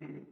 Okay.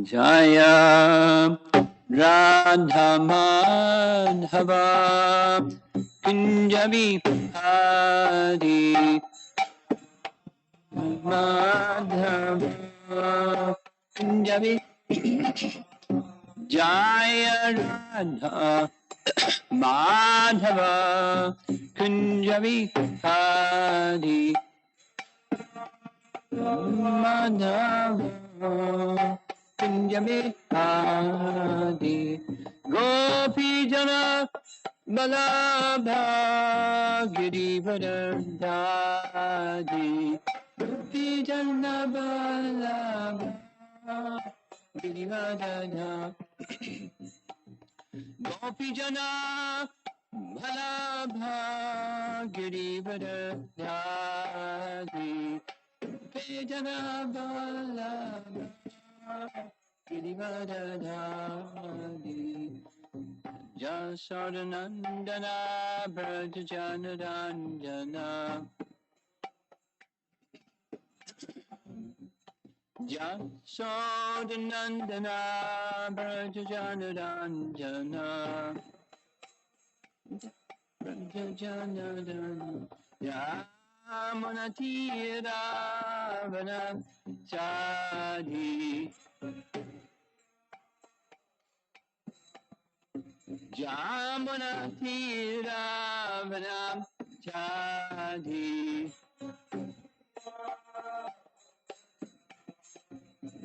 Jaya Radha Madhava Kunjabi Hari Madhava Kunjabi Jaya Radha Madhava Kunjabi Hari Madhava Kunjabihari Gopi Jana Balabha Girivardhari Gopi Jana Balabha Girivardhari Gopi Jana Balabha Girivardhari Jana Balabha Girivardhari Jasodanandana Brajajanarandana Jasodanandana Brajajanarandana Brajajanarandana Yamunatira Vanachari Jamunatira Vanachari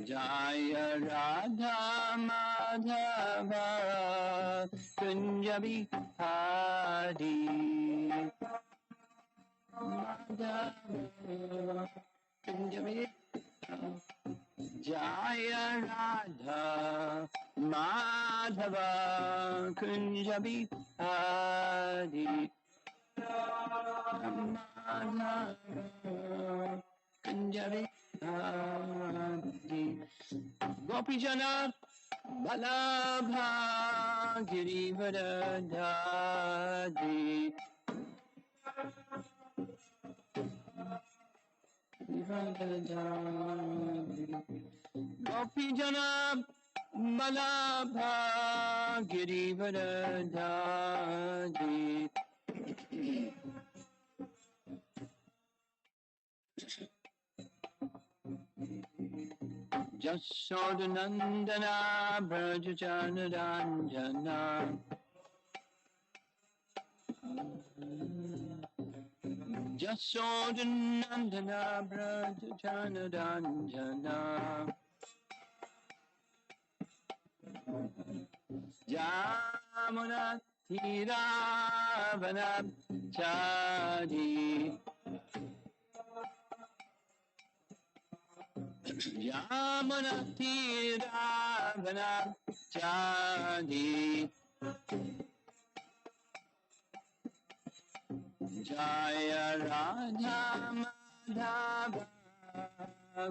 Jaya Radha Madhava Kunjabi Hari Madhava Kunjabi Jaya Radha Madhava Kunjabi Hari Madhava Kunjabi Hari Gopi Jana Balabha Girivardhari Gopi Jana Balabha Girivardhari Jasodanandana Brajajanarandana Jasodanandana Brajajanarandana Jamuna Thiravana Yamana Thiravana Chadi Jaya Radha Madhava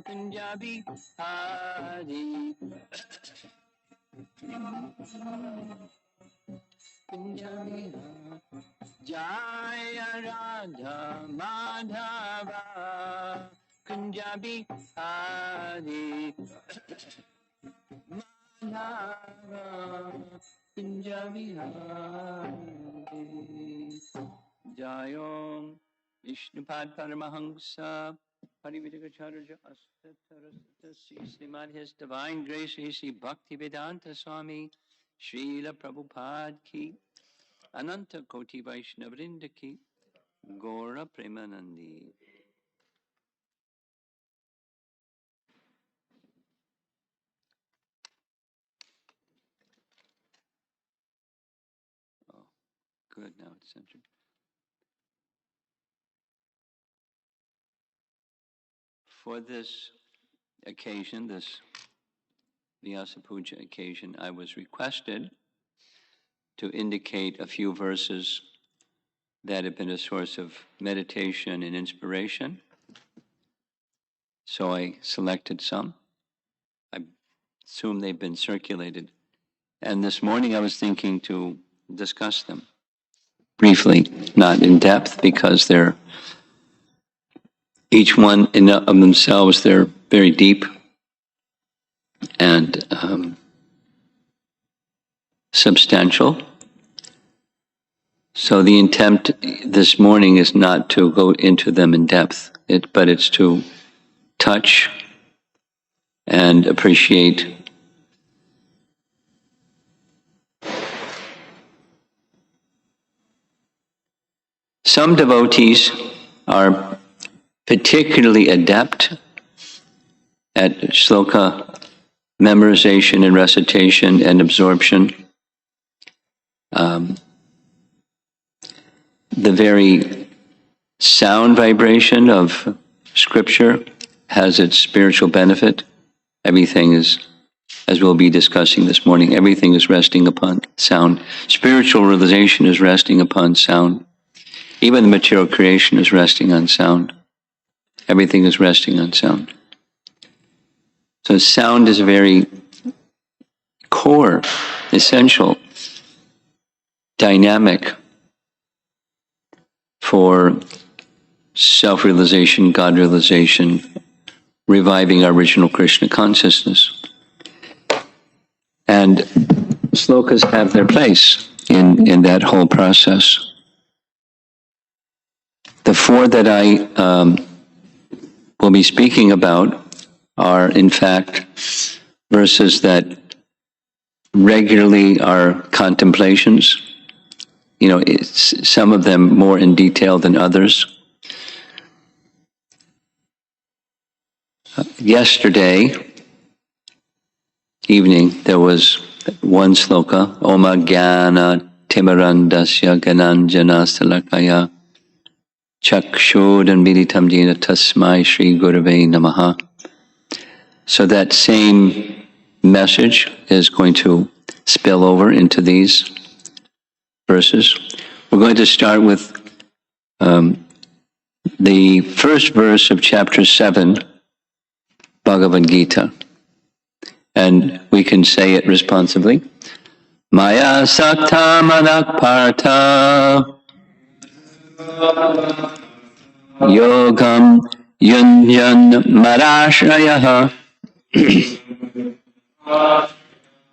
Punjabi Hari Punjabi Jaya Radha Madhava Punjabi Hari Madhava Punjabi Hari Jayom Vishnupad Paramahamsa Parividikacharya Asatarasata Srimad His Divine Grace Sri Bhaktivedanta Swami Srila Prabhupada Ki Ananta Koti Vaishnavrinda Ki Gora Premanandi. Oh, good, now it's centered. For this occasion, this Vyasa Puja occasion, I was requested to indicate a few verses that have been a source of meditation and inspiration. So I selected some. I assume they've been circulated. And this morning I was thinking to discuss them briefly, not in depth, because they're each one in of themselves, they're very deep and substantial. So the intent this morning is not to go into them in depth, but it's to touch and appreciate some devotees are particularly adept at shloka memorization and recitation and absorption. The very sound vibration of scripture has its spiritual benefit. Everything is, as we'll be discussing this morning, everything is resting upon sound. Spiritual realization is resting upon sound. Even the material creation is resting on sound. Everything is resting on sound. So sound is a very core, essential, dynamic for self-realization, God-realization, reviving our original Krishna consciousness. And slokas have their place in that whole process. The four that I will be speaking about are, in fact, verses that regularly are contemplations. Some of them more in detail than others. Yesterday evening, there was one sloka, Oma Jnana Timarandasya Gananjana Salakaya Chakshodan Viditam Jena Tasmai Shri Gurave Namaha. So that same message is going to spill over into these verses. We're going to start with the first verse of chapter 7, Bhagavad-gita. And we can say it responsibly. Maya sakta manak partha yogam yunyan marashrayah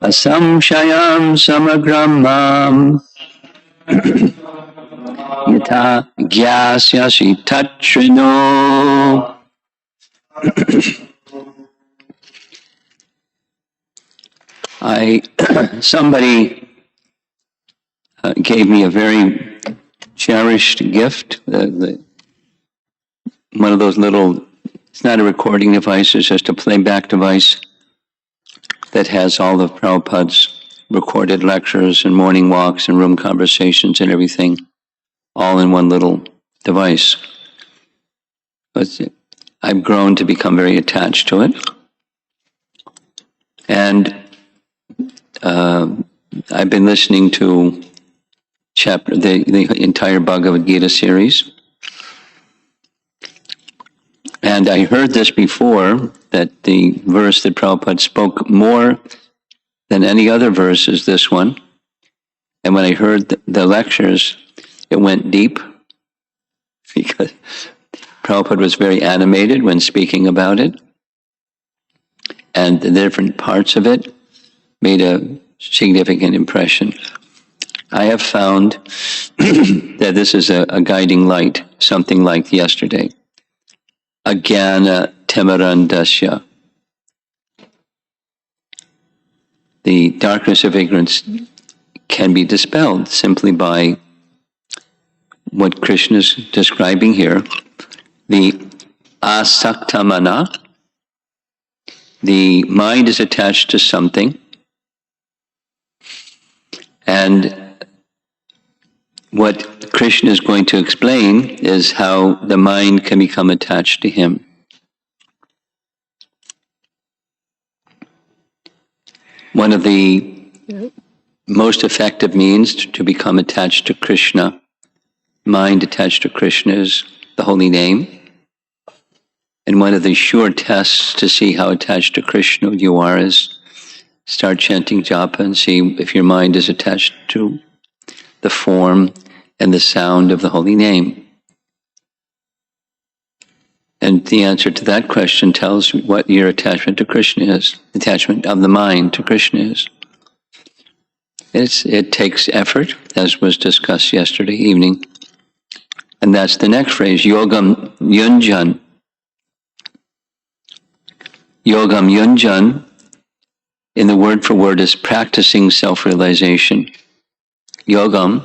asamshayam samagram mam yata gyasyasi tatrino. Somebody gave me a very cherished gift, one of those little, it's not a recording device, it's just a playback device that has all of Prabhupada's recorded lectures and morning walks and room conversations and everything, all in one little device. But I've grown to become very attached to it. And I've been listening to the entire Bhagavad-gita series. And I heard this before, that the verse that Prabhupada spoke more than any other verse is this one. And when I heard the lectures, it went deep, because Prabhupada was very animated when speaking about it. And the different parts of it made a significant impression. I have found that this is a guiding light, something like yesterday. Ajnana timarandasya. The darkness of ignorance can be dispelled simply by what Krishna is describing here, the asaktamana, the mind is attached to something, and what Krishna is going to explain is how the mind can become attached to him. One of the most effective means to become attached to Krishna, mind attached to Krishna, is the holy name. And one of the sure tests to see how attached to Krishna you are is start chanting japa and see if your mind is attached to the form and the sound of the holy name. And the answer to that question tells what your attachment to Krishna is, attachment of the mind to Krishna is. It takes effort, as was discussed yesterday evening. And that's the next phrase, yogam yunjan. Yogam yunjan, in the word for word, is practicing self-realization. Yogam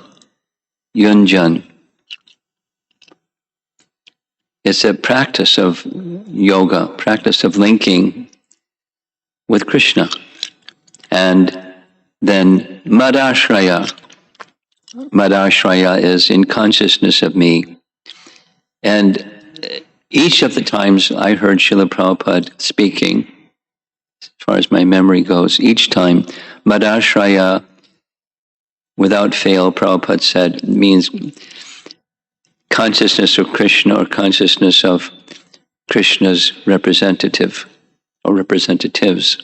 yunjan. It's a practice of yoga, practice of linking with Krishna. And then madashraya. Madashraya is in consciousness of me. And each of the times I heard Srila Prabhupada speaking, as far as my memory goes, each time, madashraya, without fail, Prabhupada said, means consciousness of Krishna or consciousness of Krishna's representative or representatives,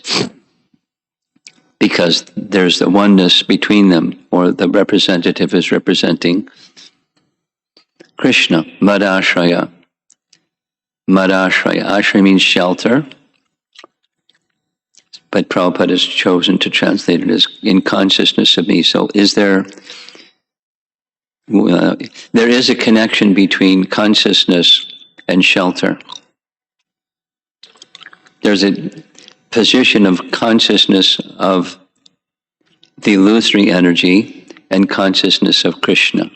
because there's the oneness between them, or the representative is representing Krishna. Madashraya. Madashraya. Ashraya means shelter, but Prabhupada has chosen to translate it as in consciousness of me. So is there is a connection between consciousness and shelter. There's a position of consciousness of the illusory energy and consciousness of Krishna.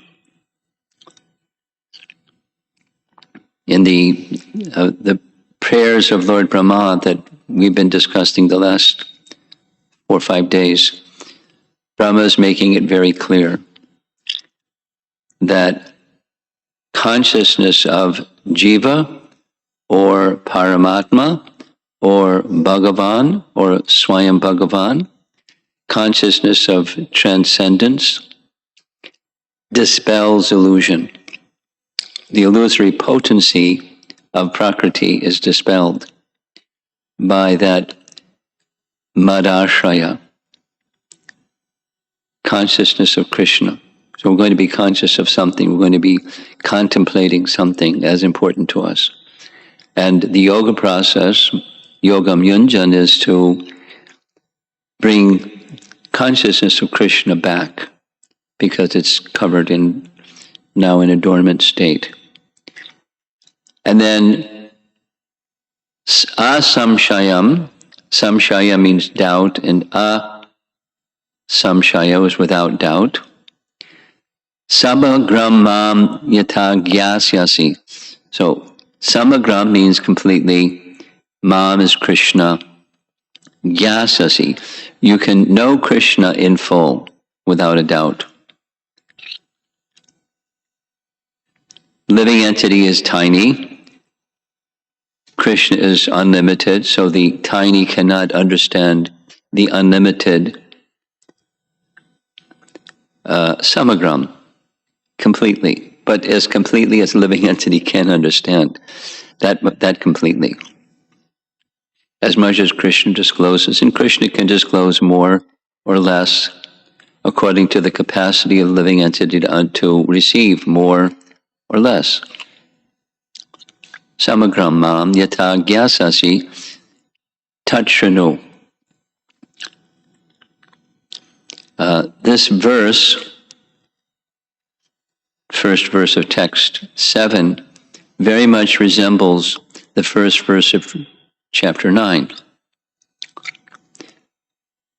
In the prayers of Lord Brahma that we've been discussing the last 4 or 5 days, Brahma is making it very clear that consciousness of Jiva or Paramatma or Bhagavan or Swayam Bhagavan, consciousness of transcendence, dispels illusion. The illusory potency of Prakriti is dispelled by that madashraya, consciousness of Krishna. So we're going to be conscious of something, we're going to be contemplating something as important to us. And the yoga process, yogam yunjan, is to bring consciousness of Krishna back, because it's covered now in a dormant state. And then asamshayam, samshaya means doubt, and asamshaya is without doubt. Samagram mam yata gyasyasi. So samagram means completely, mam is Krishna, gyasasi. You can know Krishna in full, without a doubt. Living entity is tiny. Krishna is unlimited, so the tiny cannot understand the unlimited samagram completely, but as completely as living entity can understand that completely. As much as Krishna discloses, and Krishna can disclose more or less according to the capacity of living entity to receive more or less. Samagram mam yata gyasasi tatshanu. This verse, first verse of text 7, very much resembles the first verse of chapter 9.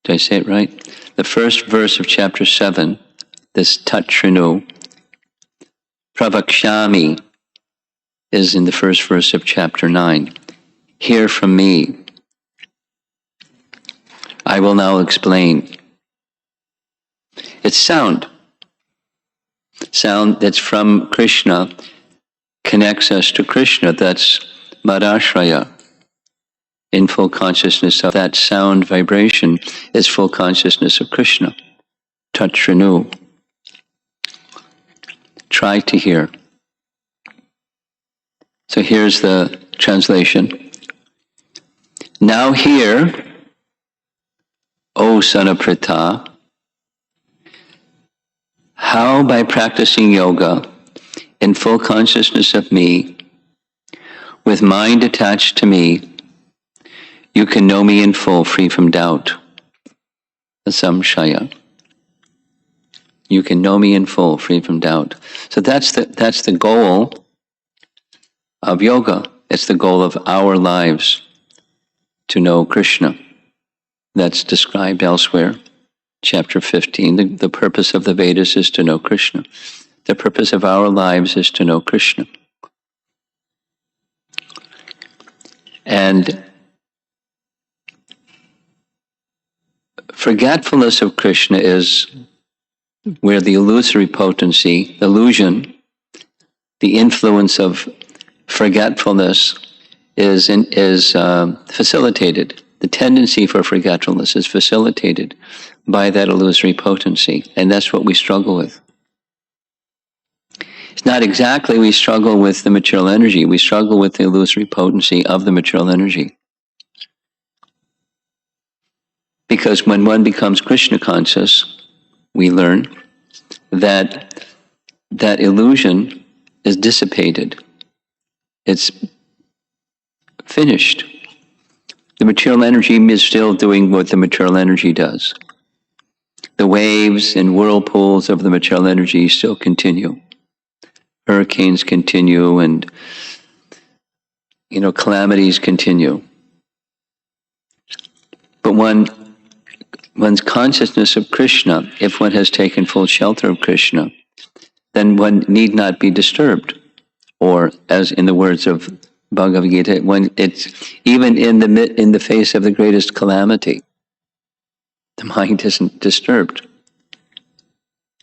Did I say it right? The first verse of chapter 7, this tatshanu, Pravakshami is in the first verse of chapter 9. Hear from me. I will now explain. It's sound. Sound that's from Krishna connects us to Krishna. That's Madashraya. In full consciousness of that sound vibration is full consciousness of Krishna. Touch, renew. Try to hear. So here's the translation. Now hear, O son of Pritha, how by practicing yoga in full consciousness of me, with mind attached to me, you can know me in full, free from doubt. Samshaya. You can know me in full, free from doubt. So that's the goal of yoga. It's the goal of our lives, to know Krishna. That's described elsewhere. Chapter 15, the purpose of the Vedas is to know Krishna. The purpose of our lives is to know Krishna. And forgetfulness of Krishna is where the illusory potency, illusion, the influence of forgetfulness is facilitated. The tendency for forgetfulness is facilitated by that illusory potency, and that's what we struggle with. It's not exactly we struggle with the material energy, we struggle with the illusory potency of the material energy. Because when one becomes Krishna conscious, we learn that that illusion is dissipated. It's finished. The material energy is still doing what the material energy does. The waves and whirlpools of the material energy still continue. Hurricanes continue, and calamities continue. But one's consciousness of Krishna, if one has taken full shelter of Krishna, then one need not be disturbed. Or, as in the words of Bhagavad-gita, when it's even in the face of the greatest calamity, the mind isn't disturbed.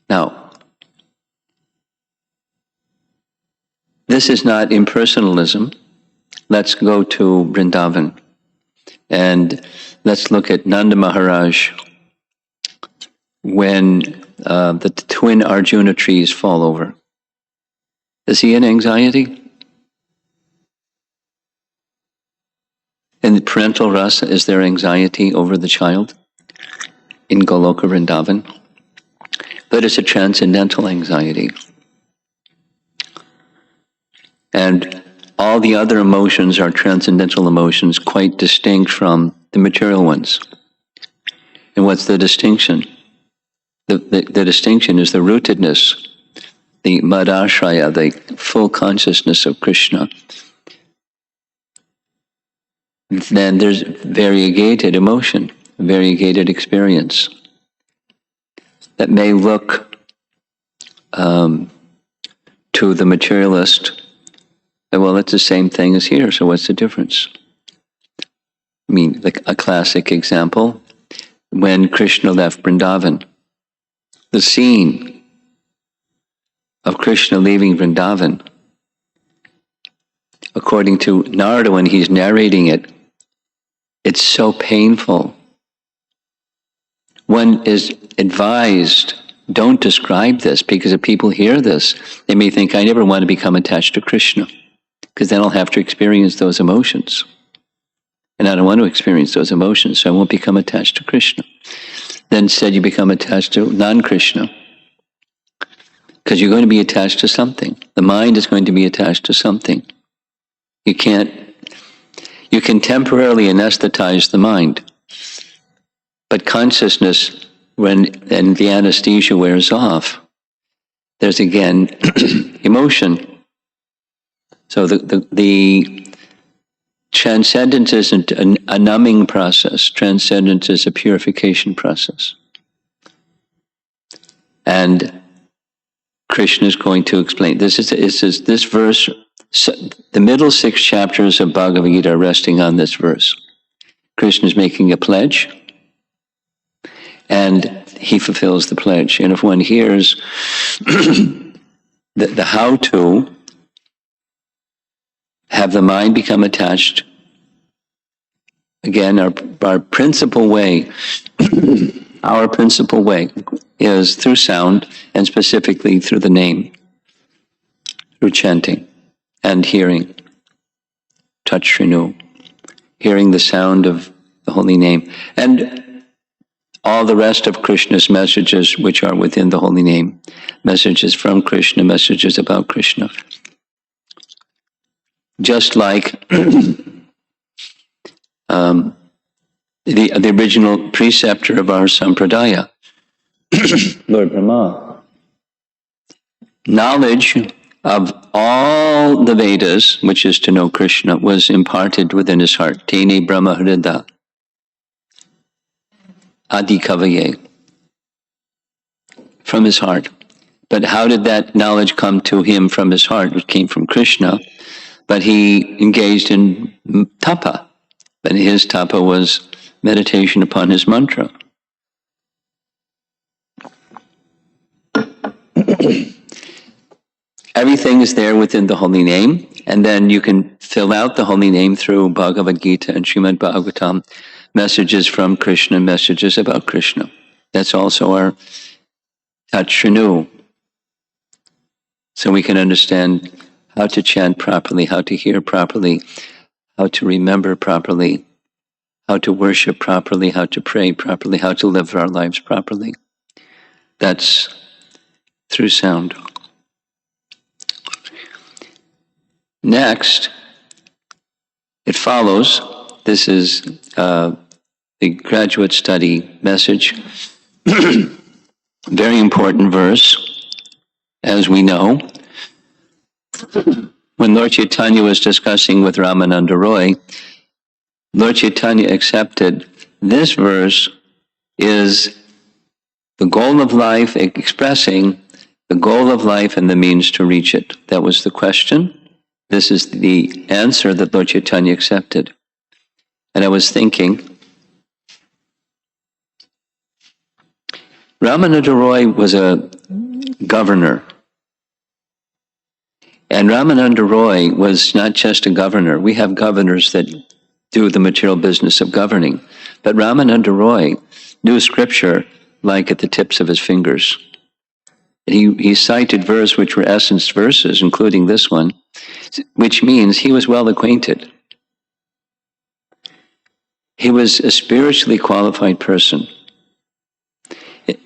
Now, this is not impersonalism. Let's go to Vrindavan and let's look at Nanda Maharaj when the twin Arjuna trees fall over. Is he in anxiety? In the parental rasa, is there anxiety over the child in Goloka Vrindavan? But it's a transcendental anxiety. And all the other emotions are transcendental emotions, quite distinct from the material ones. And what's the distinction? The distinction is the rootedness, the madashraya, the full consciousness of Krishna. Then there's variegated emotion, variegated experience that may look to the materialist, well, it's the same thing as here, so what's the difference? I mean, like a classic example, when Krishna left Vrindavan, the scene of Krishna leaving Vrindavan, according to Narada, when he's narrating it, it's so painful. One is advised, don't describe this, because if people hear this, they may think, I never want to become attached to Krishna, because then I'll have to experience those emotions. And I don't want to experience those emotions, so I won't become attached to Krishna. Then instead you become attached to non-Krishna, because you're going to be attached to something. The mind is going to be attached to something. You can temporarily anesthetize the mind, but consciousness, when the anesthesia wears off, there's again emotion. So the transcendence isn't a numbing process. Transcendence is a purification process. And Krishna is going to explain. This verse, the middle 6 chapters of Bhagavad-gita are resting on this verse. Krishna is making a pledge, and he fulfills the pledge. And if one hears the how to have the mind become attached, again, our principal way, our principal way is through sound, and specifically through the name, through chanting and hearing, touch Shrinu, hearing the sound of the holy name, and all the rest of Krishna's messages which are within the holy name, messages from Krishna, messages about Krishna. Just like the original preceptor of our sampradaya, Lord Brahma. Knowledge of all the Vedas, which is to know Krishna, was imparted within his heart. Tene Brahma Hrida Adi Kavaye, from his heart. But how did that knowledge come to him from his heart? It came from Krishna, but he engaged in tapa. But his tapa was meditation upon his mantra. Everything is there within the holy name, and then you can fill out the holy name through Bhagavad-gita and Srimad Bhagavatam, messages from Krishna, messages about Krishna. That's also our touch Shrinu. So we can understand how to chant properly, how to hear properly, how to remember properly, how to worship properly, how to pray properly, how to live our lives properly. That's through sound. Next, it follows, this is the graduate study message, very important verse, as we know. When Lord Chaitanya was discussing with Ramananda Roy, Lord Chaitanya accepted this verse is the goal of life, expressing the goal of life and the means to reach it. That was the question. This is the answer that Lord Chaitanya accepted. And I was thinking, Ramananda Roy was a governor. And Ramananda Roy was not just a governor. We have governors that do the material business of governing. But Ramananda Roy knew scripture like at the tips of his fingers. He cited verses which were essence verses, including this one, which means he was well acquainted. He was a spiritually qualified person.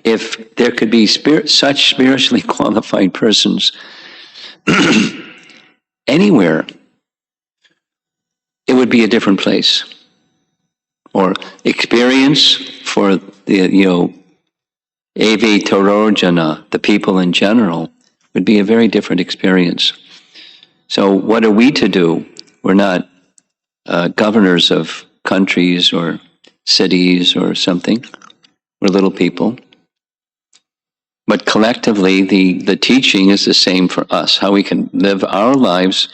If there could be such spiritually qualified persons anywhere, it would be a different place. Or experience for the, Ave Torojana, the people in general, would be a very different experience. So what are we to do? We're not governors of countries or cities or something. We're little people. But collectively, the teaching is the same for us, how we can live our lives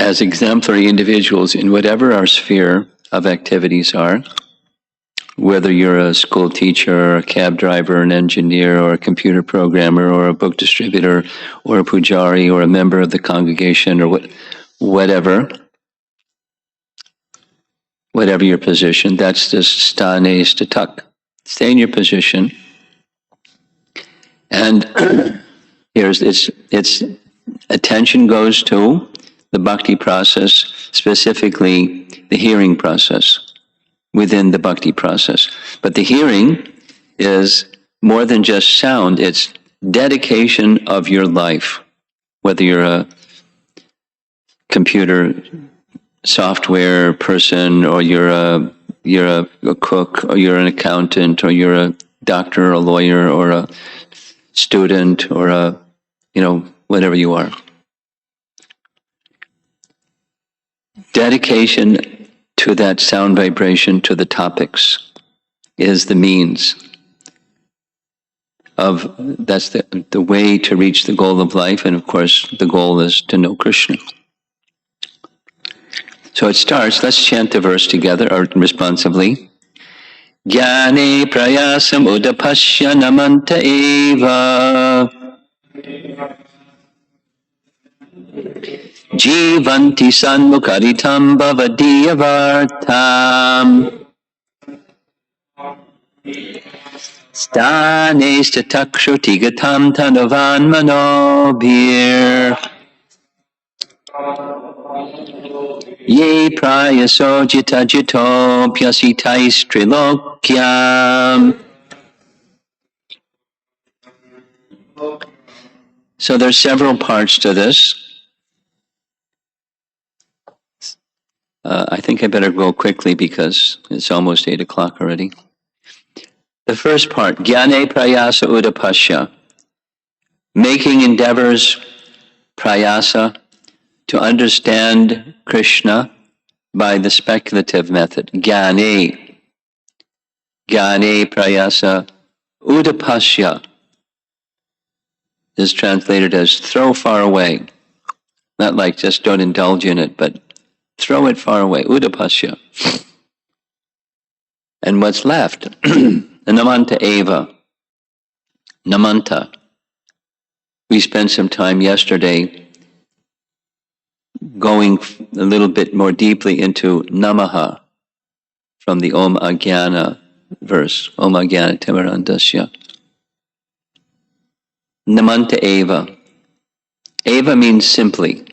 as exemplary individuals in whatever our sphere of activities are. Whether you're a school teacher, or a cab driver, an engineer, or a computer programmer, or a book distributor, or a pujari, or a member of the congregation, or whatever your position, that's the stane statak. Stay in your position. And here's its attention goes to the bhakti process, specifically the hearing process within the bhakti process. But the hearing is more than just sound, it's dedication of your life. Whether you're a computer software person, or you're a cook, or you're an accountant, or you're a doctor, or a lawyer, or a student, or a, whatever you are. Dedication to that sound vibration, to the topics, is the means that's the way to reach the goal of life, and of course the goal is to know Krishna. So it starts, let's chant the verse together, or responsively. Jnane prayasam udapasya namanta eva jivanti sanmukaritam bhavadiyavartam stane statakshrutigatam tanavan manobhir ye prayaso jita jito pyasitais trilokyam. So there's several parts to this. I think I better go quickly because it's almost 8 o'clock already. The first part, Jnane prayasa udapasya, making endeavors, prayasa, to understand Krishna by the speculative method. Jnane prayasa udapasya is translated as throw far away. Not like just don't indulge in it, but throw it far away. Udapasya. And what's left? Namanta eva. Namanta. We spent some time yesterday going a little bit more deeply into namaha from the Om Ajnana verse. Om Ajnana Timirandasya. Namanta eva. Eva means simply.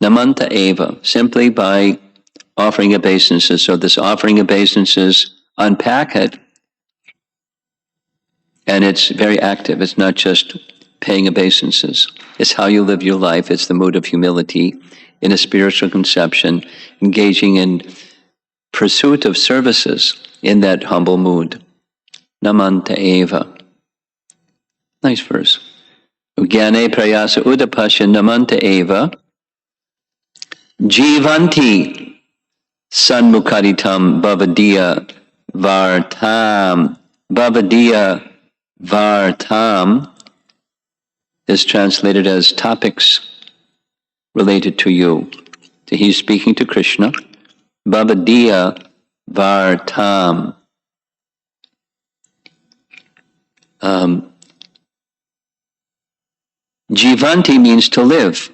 Namanta eva. Simply by offering obeisances. So this offering obeisances, unpack it, and it's very active. It's not just paying obeisances. It's how you live your life. It's the mood of humility in a spiritual conception, engaging in pursuit of services in that humble mood. Namanta eva. Nice verse. Jnane prayasa udapasya namanta eva jivanti sanmukaritam bhavadiya vartam. Bhavadiya vartam is translated as topics related to you. So he's speaking to Krishna. Bhavadiya vartam. Jivanti means to live.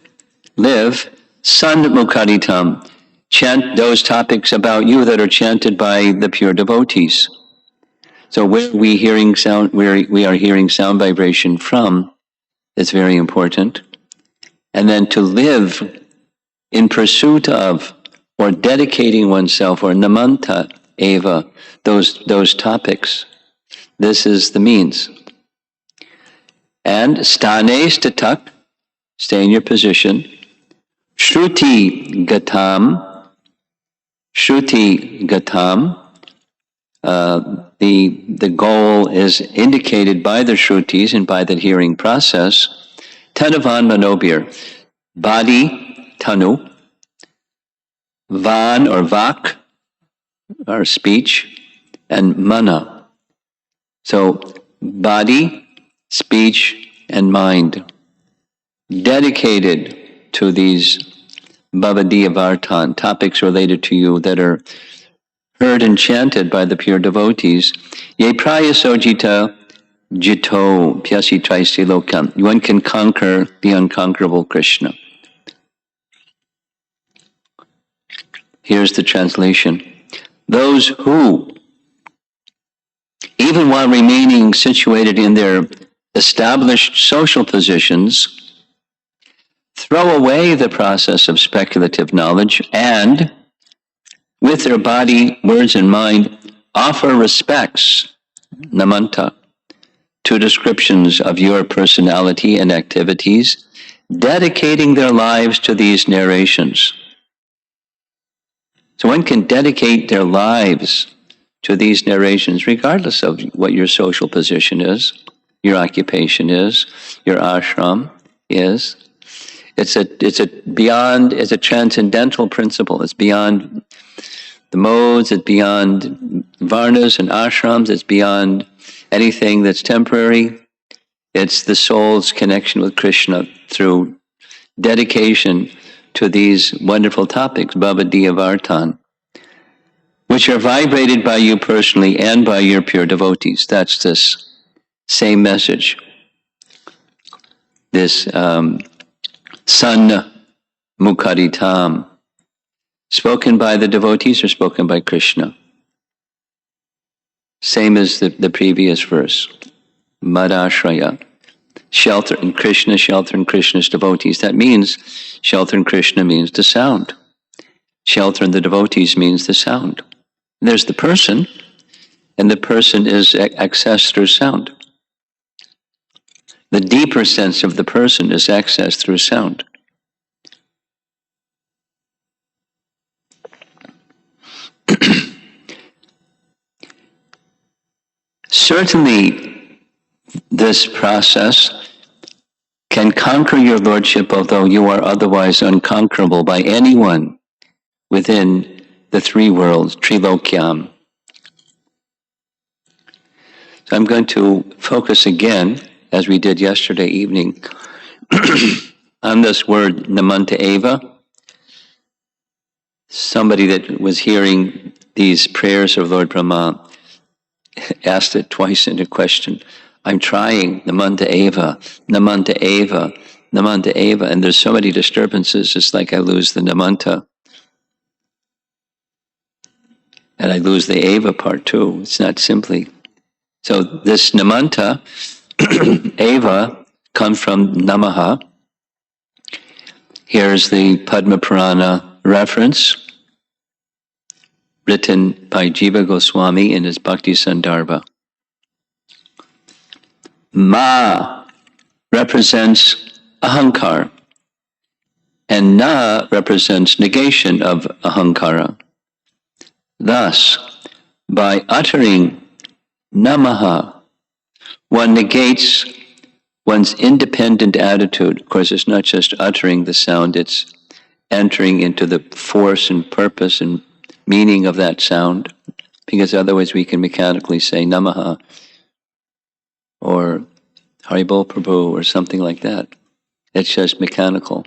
Live. Sanmukaritam. Chant those topics about you that are chanted by the pure devotees. So where we hearing sound, where we are hearing sound vibration from, is very important. And then to live in pursuit of, or dedicating oneself, or namanta eva, those topics. This is the means. And stane statak, stay in your position. Shruti gatam. The goal is indicated by the shrutis and by the hearing process. Tanavan manobir, body, tanu, van or vak, or speech, and mana. So body, speech, and mind, dedicated to these Bhavadiya Vartan, topics related to you that are heard and chanted by the pure devotees. Ye prayasojita jito pyasi traisi lokam. One can conquer the unconquerable Krishna. Here's the translation. Those who, even while remaining situated in their established social positions, throw away the process of speculative knowledge and, with their body, words, and mind, offer respects, namanta, to descriptions of your personality and activities, dedicating their lives to these narrations. So one can dedicate their lives to these narrations regardless of what your social position is, your occupation is, your ashram is. It's a transcendental principle. It's beyond the modes, it's beyond varnas and ashrams, it's beyond anything that's temporary. It's the soul's connection with Krishna through dedication to these wonderful topics, Bhagavad-gita Vartan, which are vibrated by you personally and by your pure devotees. That's this same message. This San Mukaditam, spoken by the devotees or spoken by Krishna. Same as the previous verse. Madashraya. Shelter in Krishna, shelter in Krishna's devotees. That means shelter in Krishna means the sound. Shelter in the devotees means the sound. There's the person, and the person is accessed through sound. The deeper sense of the person is accessed through sound. Certainly, this process can conquer your lordship, although you are otherwise unconquerable by anyone within the three worlds, Trilokyam. So I'm going to focus again, as we did yesterday evening, on this word Namanta Eva. Somebody that was hearing these prayers of Lord Brahma asked it twice in a question. I'm trying, Namanta Eva, Namanta Eva, Namanta Eva, and there's so many disturbances, it's like I lose the Namanta. And I lose the Eva part too. It's not simply. So this Namanta, Eva, comes from Namaha. Here's the Padma Purana reference, written by Jiva Goswami in his Bhakti Sandarbha. Ma represents ahankar, and na represents negation of ahankara. Thus, by uttering Namaha, one negates one's independent attitude. Of course, it's not just uttering the sound, it's entering into the force and purpose and meaning of that sound, because otherwise we can mechanically say Namaha or Haribol Prabhu or something like that. It's just mechanical.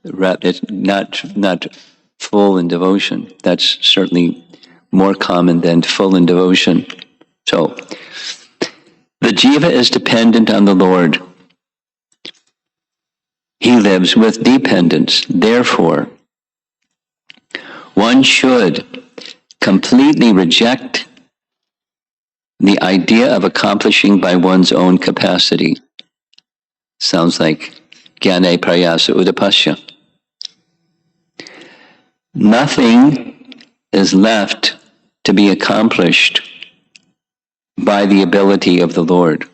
It's not full in devotion. That's certainly more common than full in devotion. So, the jiva is dependent on the Lord. He lives with dependence. Therefore, one should completely reject the idea of accomplishing by one's own capacity. Sounds like Jnane Prayasa Udapasya. Nothing is left to be accomplished by the ability of the Lord.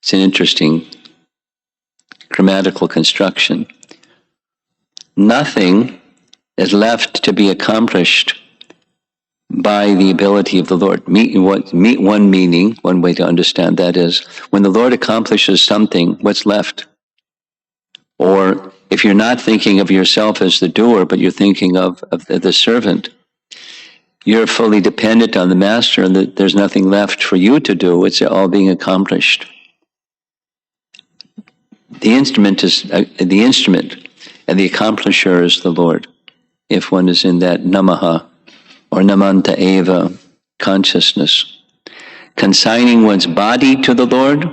It's an interesting grammatical construction. Nothing is left to be accomplished by the ability of the Lord. One meaning, one way to understand that is, when the Lord accomplishes something, what's left? Or if you're not thinking of yourself as the doer, but you're thinking of the servant, you're fully dependent on the master, and there's nothing left for you to do. It's all being accomplished. The instrument is the instrument, and the accomplisher is the Lord. If one is in that Namaha or Namanta Eva consciousness, consigning one's body to the Lord,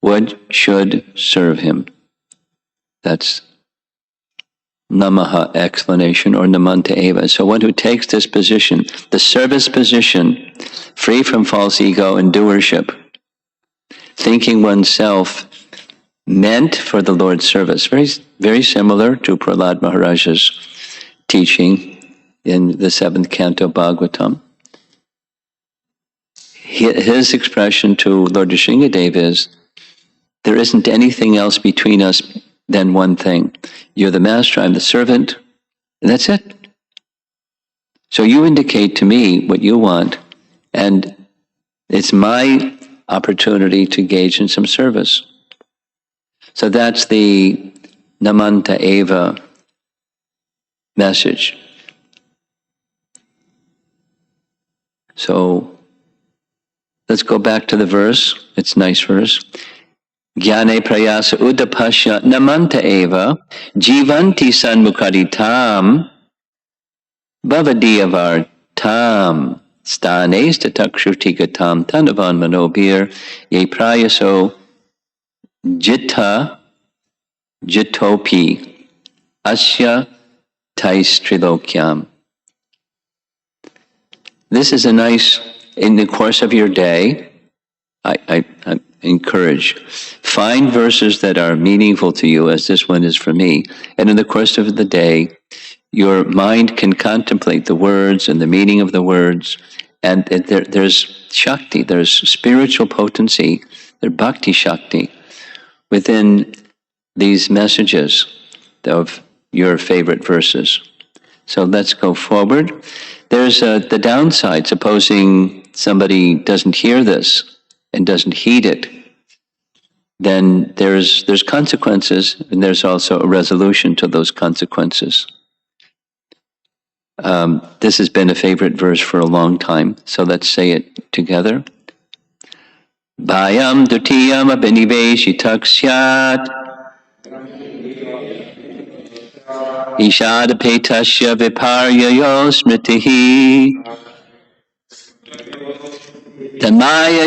one should serve him. That's Namaha explanation, or Namanta Eva. So one who takes this position, the service position, free from false ego and doership, thinking oneself meant for the Lord's service. Very, very similar to Prahlad Maharaja's teaching in the 7th canto Bhagavatam. His expression to Lord Nrsimhadev is, there isn't anything else between us than one thing. You're the master, I'm the servant, and that's it. So you indicate to me what you want, and it's my opportunity to engage in some service. So that's the Namanta Eva message. So Let's go back to the verse. It's a nice verse. Jnane prayasa udapasya namanta eva jivanti sanmukharitam bhavadiyavartam stanes tatakshutigatam tanavan manobir ye prayaso jitta jitopi asya taistrilokyam. This is a nice, in the course of your day, I encourage, find verses that are meaningful to you, as this one is for me. And in the course of the day, your mind can contemplate the words and the meaning of the words. And there's Shakti, there's spiritual potency, there's Bhakti Shakti within these messages of your favorite verses. So let's go forward. There's the downside. Supposing somebody doesn't hear this and doesn't heed it, then there's consequences, and there's also a resolution to those consequences. This has been a favorite verse for a long time, so let's say it together. Bhayam dutiyam abhiniveshitak syat ishadapetasya viparyayo smritihi tamaya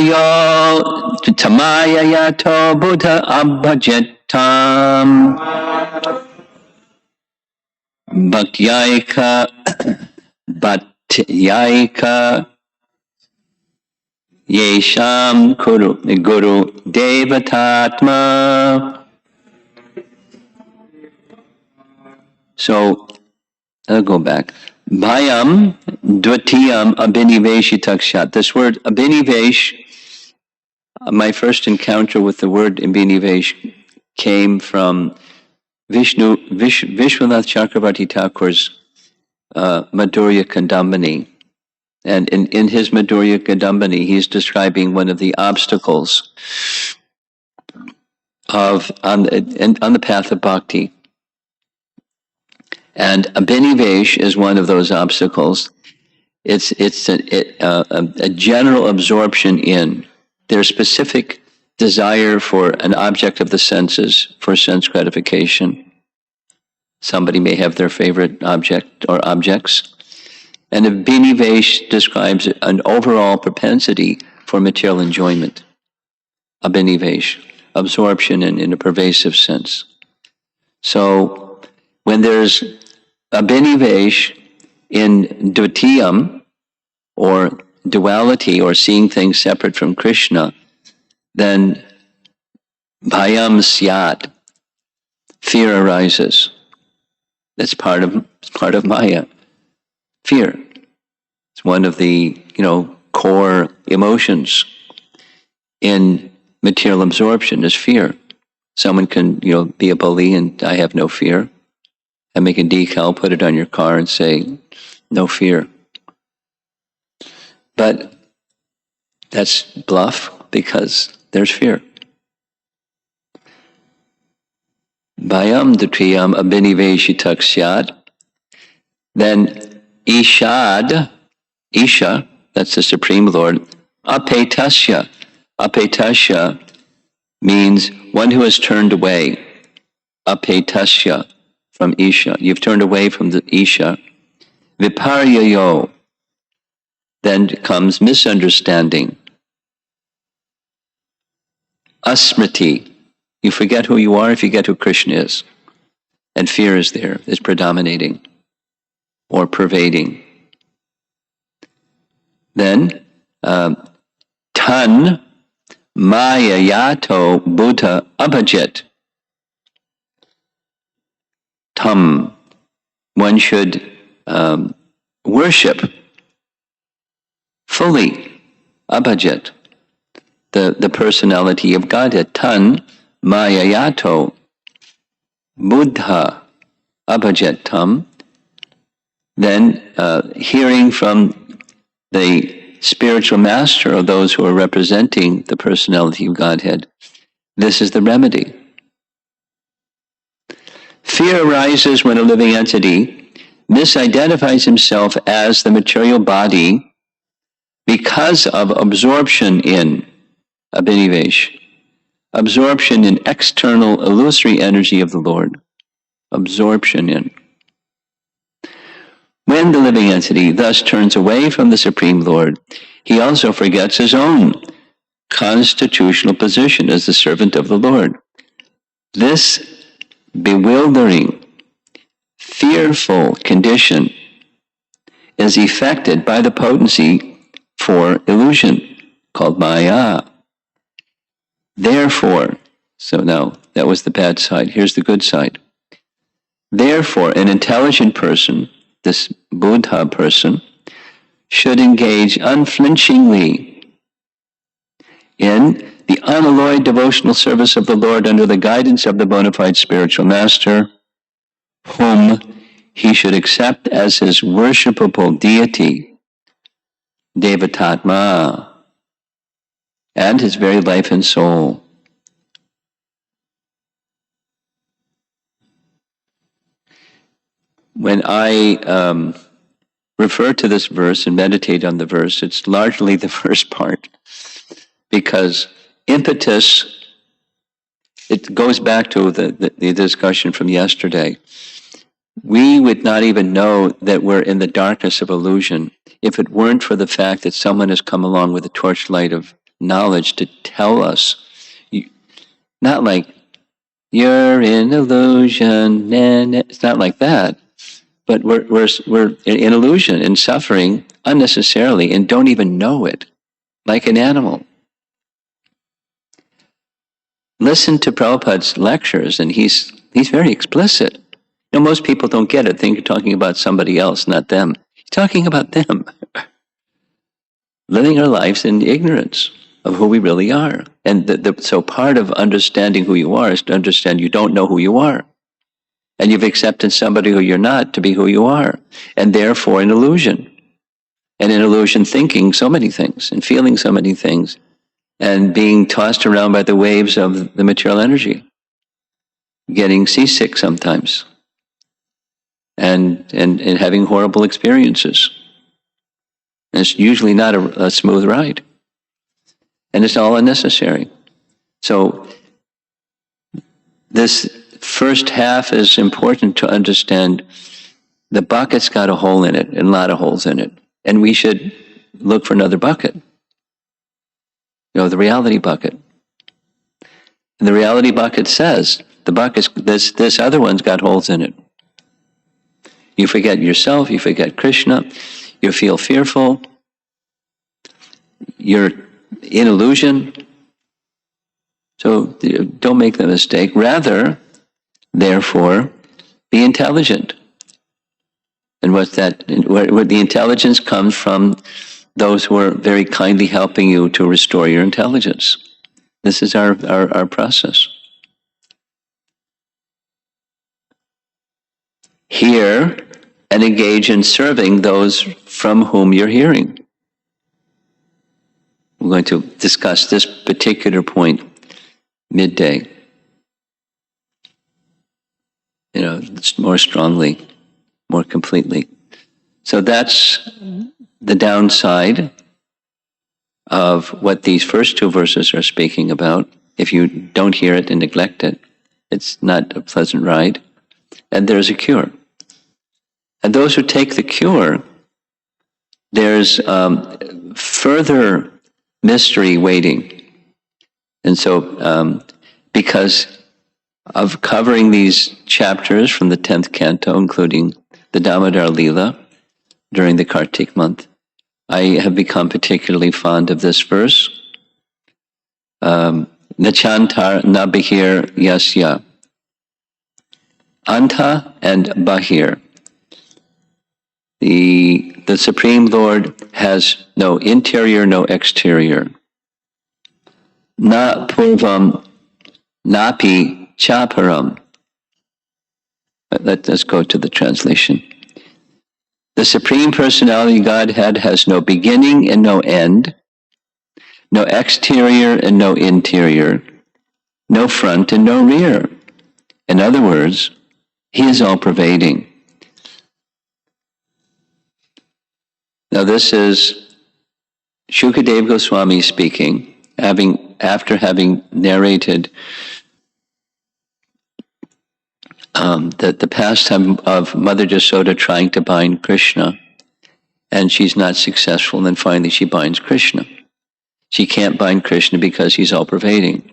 yato buddha abhajetam bhaktyaika yesham guru devatatma. So I'll go back. Bhayam dvitiyam abhiniveshitak. This word abhinivesh, my first encounter with the word abhinivesh came from Vishwanath Chakravarti Thakur's Madhurya Kadambini. And in his Madhurya Kadambini, he's describing one of the obstacles on the path of bhakti. And abhinivesh is one of those obstacles. It's a general absorption in their specific desire for an object of the senses, for sense gratification. Somebody may have their favorite object or objects. And abhinivesh describes an overall propensity for material enjoyment. Abhinivesh, absorption in a pervasive sense. So when there's abhinivesh in dvitiyam, or duality, or seeing things separate from Krishna, then bhayam syat, fear arises. That's part of Maya. Fear. It's one of the core emotions in material absorption is fear. Someone can be a bully and I have no fear. And make a decal, put it on your car, and say, "No fear." But that's bluff, because there's fear. Bhayam dutriyam abhiniveshitak syat. Then Isha, that's the Supreme Lord, apetasya. Apetasya means one who has turned away. Apetasya, from Isha. You've turned away from the Isha. Viparyayo. Then comes misunderstanding. Asmriti. You forget who you are, you forget who Krishna is. And fear is there, is predominating or pervading. Then, tan maya yato buddha abhajet. Tam, one should worship fully, abhajet, the personality of Godhead. Tan maya yato buddha abhajet tam. Then hearing from the spiritual master, or those who are representing the personality of Godhead. This is the remedy. Fear arises when a living entity misidentifies himself as the material body because of absorption in abhinivesh, absorption in external illusory energy of the Lord, absorption in. When the living entity thus turns away from the Supreme Lord, he also forgets his own constitutional position as the servant of the Lord. This bewildering, fearful condition is effected by the potency for illusion, called Maya. Therefore, so now that was the bad side, here's the good side. Therefore, an intelligent person, this Buddha person, should engage unflinchingly in the unalloyed devotional service of the Lord under the guidance of the bona fide spiritual master, whom he should accept as his worshipable deity, Devatatma, and his very life and soul. When I refer to this verse and meditate on the verse, it's largely the first part, because impetus, it goes back to the discussion from yesterday. We would not even know that we're in the darkness of illusion if it weren't for the fact that someone has come along with a torchlight of knowledge to tell us, not like, you're in illusion, it's not like that. But we're in illusion and suffering unnecessarily and don't even know it, like an animal. Listen to Prabhupada's lectures, and he's very explicit. You know, most people don't get it. Think you're talking about somebody else, not them. He's talking about them. Living our lives in ignorance of who we really are. And so part of understanding who you are is to understand you don't know who you are. And you've accepted somebody who you're not to be who you are. And therefore an illusion. And in illusion thinking so many things and feeling so many things and being tossed around by the waves of the material energy. Getting seasick sometimes. And having horrible experiences. And it's usually not a smooth ride. And it's all unnecessary. So this first half is important to understand. The bucket's got a hole in it, and a lot of holes in it. And we should look for another bucket. You know, the reality bucket. And the reality bucket says, the bucket, this other one's got holes in it. You forget yourself, you forget Krishna, you feel fearful, you're in illusion. So don't make the mistake. Rather, therefore, be intelligent. And what's that? Where the intelligence comes from those who are very kindly helping you to restore your intelligence. This is our process. Hear and engage in serving those from whom you're hearing. We're going to discuss this particular point midday. You know, more strongly, more completely. So that's the downside of what these first two verses are speaking about. If you don't hear it and neglect it, it's not a pleasant ride. And there's a cure. And those who take the cure, there's further mystery waiting. And so, because of covering these chapters from the 10th canto, including the Damodar Leela during the Kartik month, I have become particularly fond of this verse. Nachantar nabihir yasya. Anta and Bahir. The Supreme Lord has no interior, no exterior. Na purvam, napi chaparam. Let's go to the translation. The Supreme Personality Godhead has no beginning and no end, no exterior and no interior, no front and no rear. In other words, He is all-pervading. Now this is Shukadeva Goswami speaking, after having narrated the pastime of Mother Jasoda trying to bind Krishna, and she's not successful, and then finally she binds Krishna. She can't bind Krishna because he's all-pervading.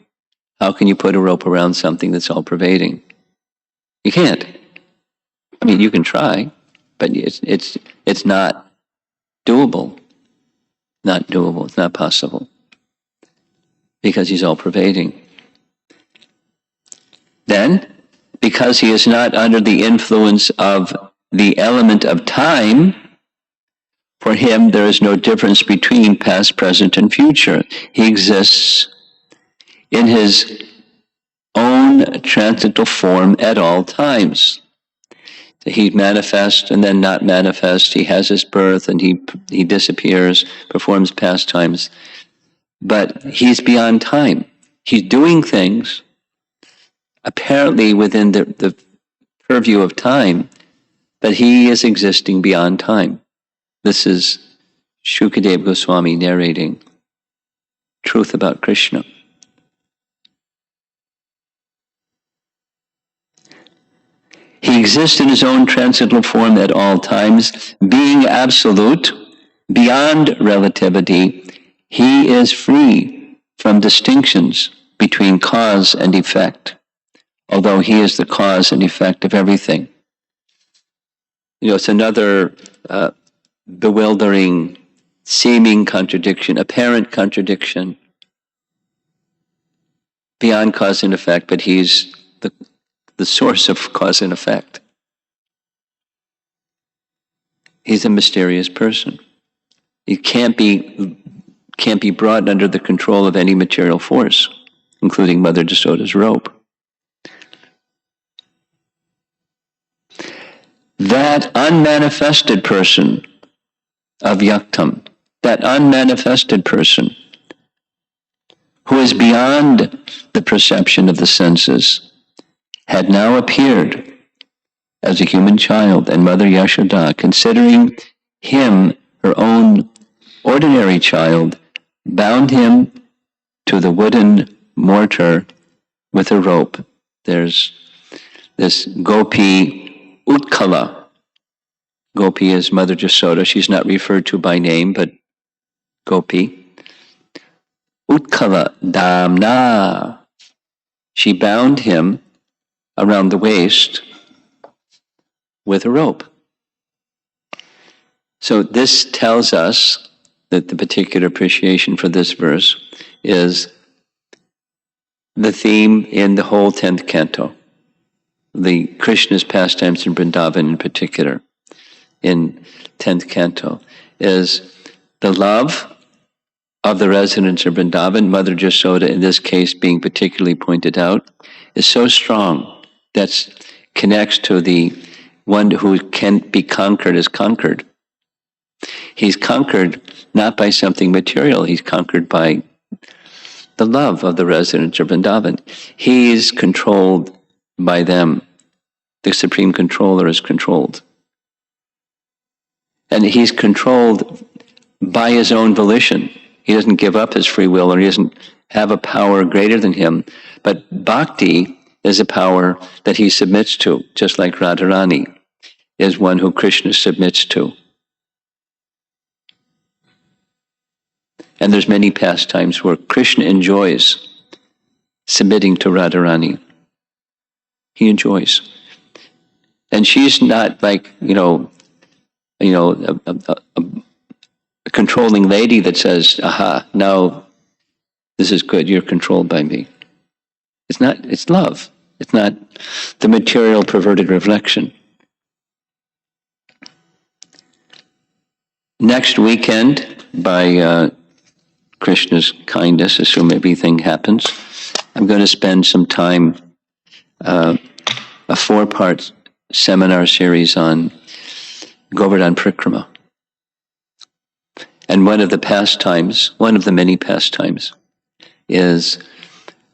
How can you put a rope around something that's all-pervading? You can't. I mean, you can try, but it's not doable. Not doable. It's not possible. Because he's all-pervading. Then, because he is not under the influence of the element of time, for him there is no difference between past, present, and future. He exists in his own transcendental form at all times. He manifests and then not manifests. He has his birth and he disappears, performs pastimes. But he's beyond time. He's doing things apparently within the purview of time, but he is existing beyond time. This is Shukadeva Goswami narrating truth about Krishna. He exists in his own transcendental form at all times, being absolute, beyond relativity. He is free from distinctions between cause and effect, although he is the cause and effect of everything. It's another bewildering, seeming contradiction, apparent contradiction, beyond cause and effect, but he's the source of cause and effect. He's a mysterious person. He can't be brought under the control of any material force, including Mother Jasoda's rope. That unmanifested person of Yaktam, that unmanifested person who is beyond the perception of the senses, had now appeared as a human child, and Mother Yashoda, considering him her own ordinary child, bound him to the wooden mortar with a rope. There's this Gopi Utkala. Gopi is Mother Jasoda. She's not referred to by name, but Gopi. Utkala Damna. She bound him around the waist with a rope. So this tells us that the particular appreciation for this verse is the theme in the whole 10th canto, the Krishna's pastimes in Vrindavan in particular, in 10th canto, is the love of the residents of Vrindavan, Mother Jasoda in this case being particularly pointed out, is so strong. That connects to the one who can't be conquered is conquered. He's conquered not by something material, he's conquered by the love of the residents of Vrindavan. He is controlled by them. The Supreme Controller is controlled. And he's controlled by his own volition. He doesn't give up his free will, or he doesn't have a power greater than him. But bhakti is a power that he submits to, just like Radharani is one who Krishna submits to. And there's many pastimes where Krishna enjoys submitting to Radharani. He enjoys. And she's not like, a controlling lady that says, aha, now this is good, you're controlled by me. It's love. It's not the material perverted reflection. Next weekend, by Krishna's kindness, assume everything happens, I'm going to spend some time, a 4-part seminar series on Govardhan Prikrama. And one of the many pastimes, is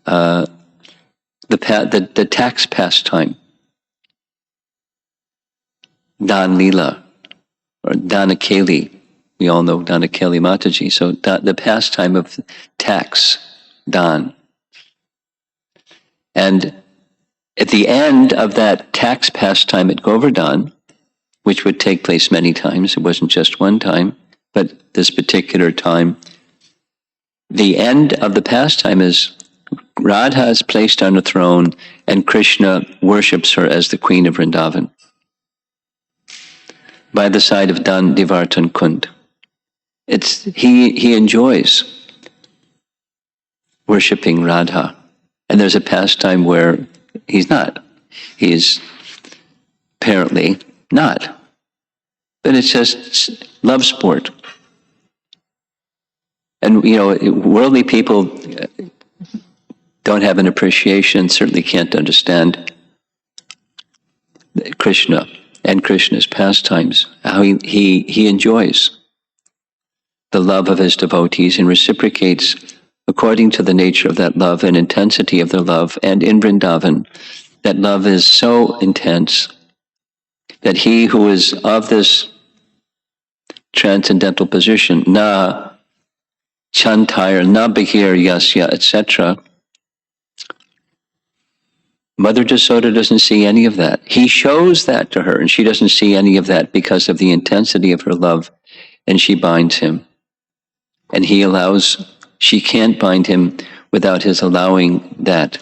the tax pastime, Dan Lila, or Danakeli, We all know Danakeli Mataji. So the pastime of tax, dan. And at the end of that tax pastime at Govardhan, which would take place many times, it wasn't just one time, but this particular time, the end of the pastime is Radha is placed on a throne and Krishna worships her as the queen of Vrindavan by the side of Dandivartan Kund. He enjoys worshipping Radha. And there's a pastime where he's not. He's apparently not. But it's just love sport. And, worldly people don't have an appreciation, certainly can't understand Krishna and Krishna's pastimes, how he enjoys the love of his devotees and reciprocates according to the nature of that love and intensity of their love. And in Vrindavan, that love is so intense that he who is of this transcendental position, na chantayar, na bahir yasya, etc., Mother Jasoda doesn't see any of that. He shows that to her, and she doesn't see any of that because of the intensity of her love, and she binds him. And she can't bind him without his allowing that.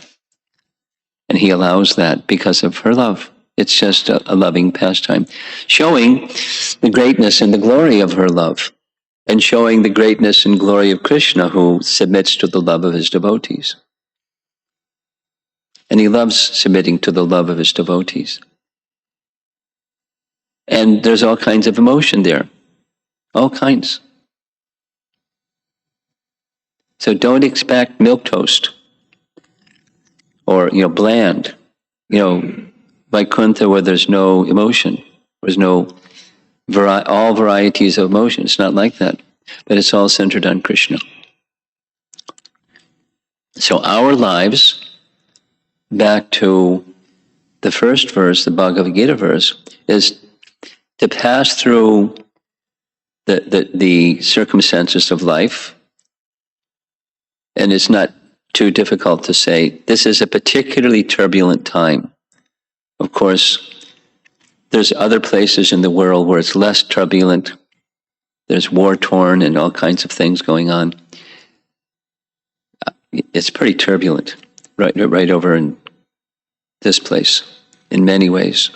And he allows that because of her love. It's just a loving pastime, showing the greatness and the glory of her love, and showing the greatness and glory of Krishna, who submits to the love of his devotees. And he loves submitting to the love of his devotees. And there's all kinds of emotion there. All kinds. So don't expect milquetoast or, bland. Vaikuntha, where there's no emotion. There's no all varieties of emotion. It's not like that. But it's all centered on Krishna. So our lives, back to the first verse, the Bhagavad-gita verse, is to pass through the circumstances of life. And it's not too difficult to say, this is a particularly turbulent time. Of course, there's other places in the world where it's less turbulent. There's war-torn and all kinds of things going on. It's pretty turbulent, right over in this place, in many ways.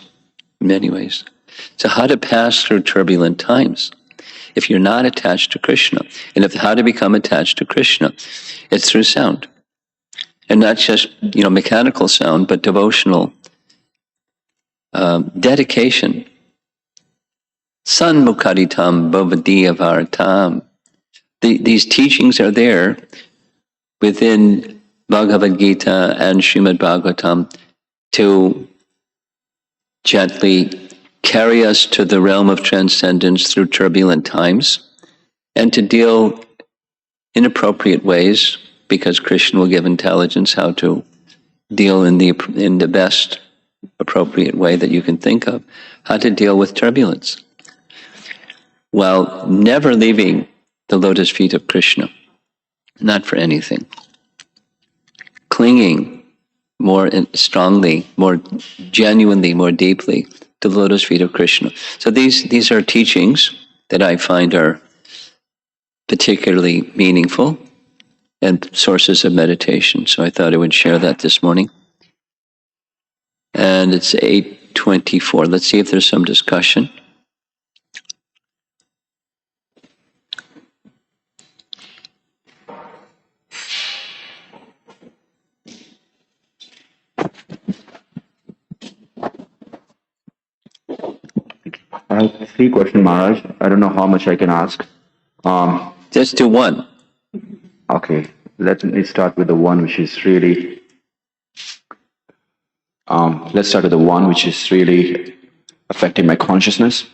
So how to pass through turbulent times? If you're not attached to Krishna, and how to become attached to Krishna, it's through sound. And not just, mechanical sound, but devotional dedication. Sanmukaritam bhavadiyavartam. These teachings are there within Bhagavad-gita and Srimad Bhagavatam to gently carry us to the realm of transcendence through turbulent times, and to deal in appropriate ways, because Krishna will give intelligence how to deal in the best appropriate way that you can think of, how to deal with turbulence, while never leaving the lotus feet of Krishna, not for anything. Clinging more strongly, more genuinely, more deeply to the lotus feet of Krishna. So these are teachings that I find are particularly meaningful and sources of meditation. So I thought I would share that this morning. And it's 8:24. Let's see if there's some discussion. I have 3 questions, Maharaj. I don't know how much I can ask. Just do one. Okay, let me start with the one which is really... let's start with the one which is really affecting my consciousness.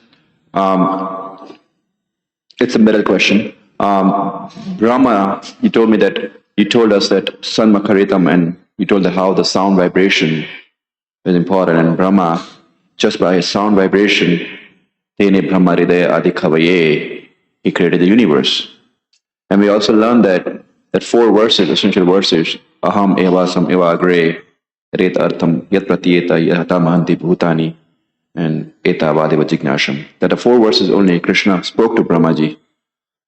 It's a middle question. Brahma, you told us that Sanmakaritam, and you told how the sound vibration is important, and Brahma, just by his sound vibration, Tene Brahma Hridaya Adhikavaye, he created the universe. And we also learned that 4 verses, essential verses, aham evasam eva agre, ret artham yat pratyeta yata mahanti bhutani, and eta vadeva jignasham. That are 4 verses only Krishna spoke to Brahmaji.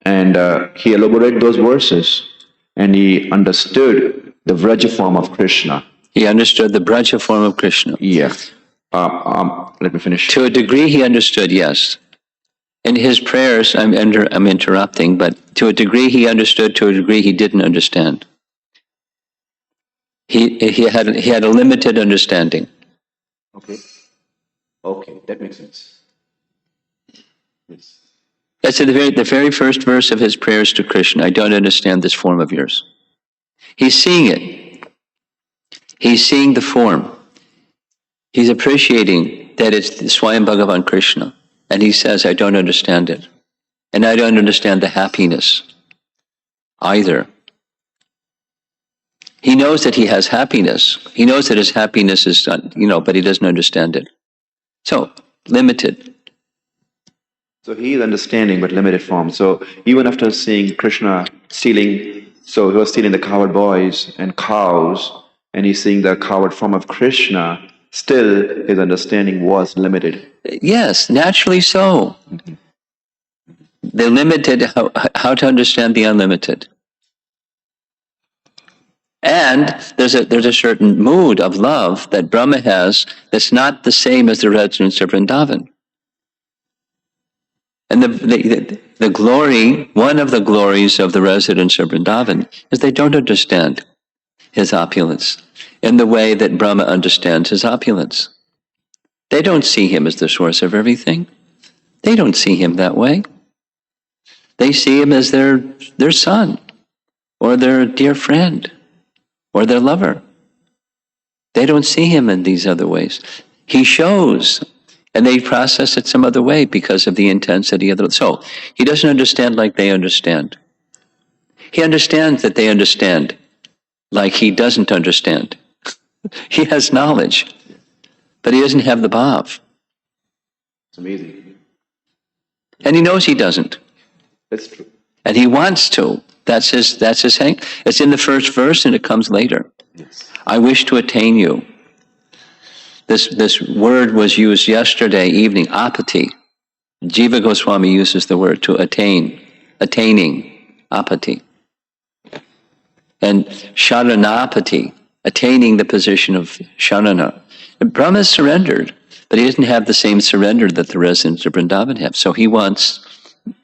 And he elaborated those verses, and he understood the Vraja form of Krishna. He understood the Braja form of Krishna. Yeah. Let me finish. To a degree he understood, yes. In his prayers, I'm interrupting, but to a degree he understood, to a degree he didn't understand. He had a limited understanding. Okay, that makes sense. Yes. That's the very first verse of his prayers to Krishna. I don't understand this form of yours. He's seeing it. He's seeing the form. He's appreciating that it's Swayam Bhagavan Krishna. And he says, I don't understand it. And I don't understand the happiness either. He knows that he has happiness. He knows that his happiness is, but he doesn't understand it. So, limited. So he is understanding, but limited form. So even after seeing Krishna stealing, so he was stealing the cowherd boys and cows, and he's seeing the cowherd form of Krishna, still his understanding was limited. Yes, naturally so. The limited, how to understand the unlimited. And there's a certain mood of love that Brahma has that's not the same as the residents of Vrindavan. And the glory, one of the glories of the residents of Vrindavan is they don't understand his opulence in the way that Brahma understands his opulence. They don't see him as the source of everything. They don't see him that way. They see him as their son, or their dear friend, or their lover. They don't see him in these other ways. He shows, and they process it some other way because of the intensity of the... So, he doesn't understand like they understand. He understands that they understand like he doesn't understand. He has knowledge, but he doesn't have the bhav. It's amazing. And he knows he doesn't. That's true. And he wants to. That's his hang. It's in the first verse and it comes later. Yes. I wish to attain you. This word was used yesterday evening, apati. Jiva Goswami uses the word to attain, attaining, apati. And sharanapati, attaining the position of sharana. And Brahma is surrendered, but he doesn't have the same surrender that the residents of Vrindavan have. So he wants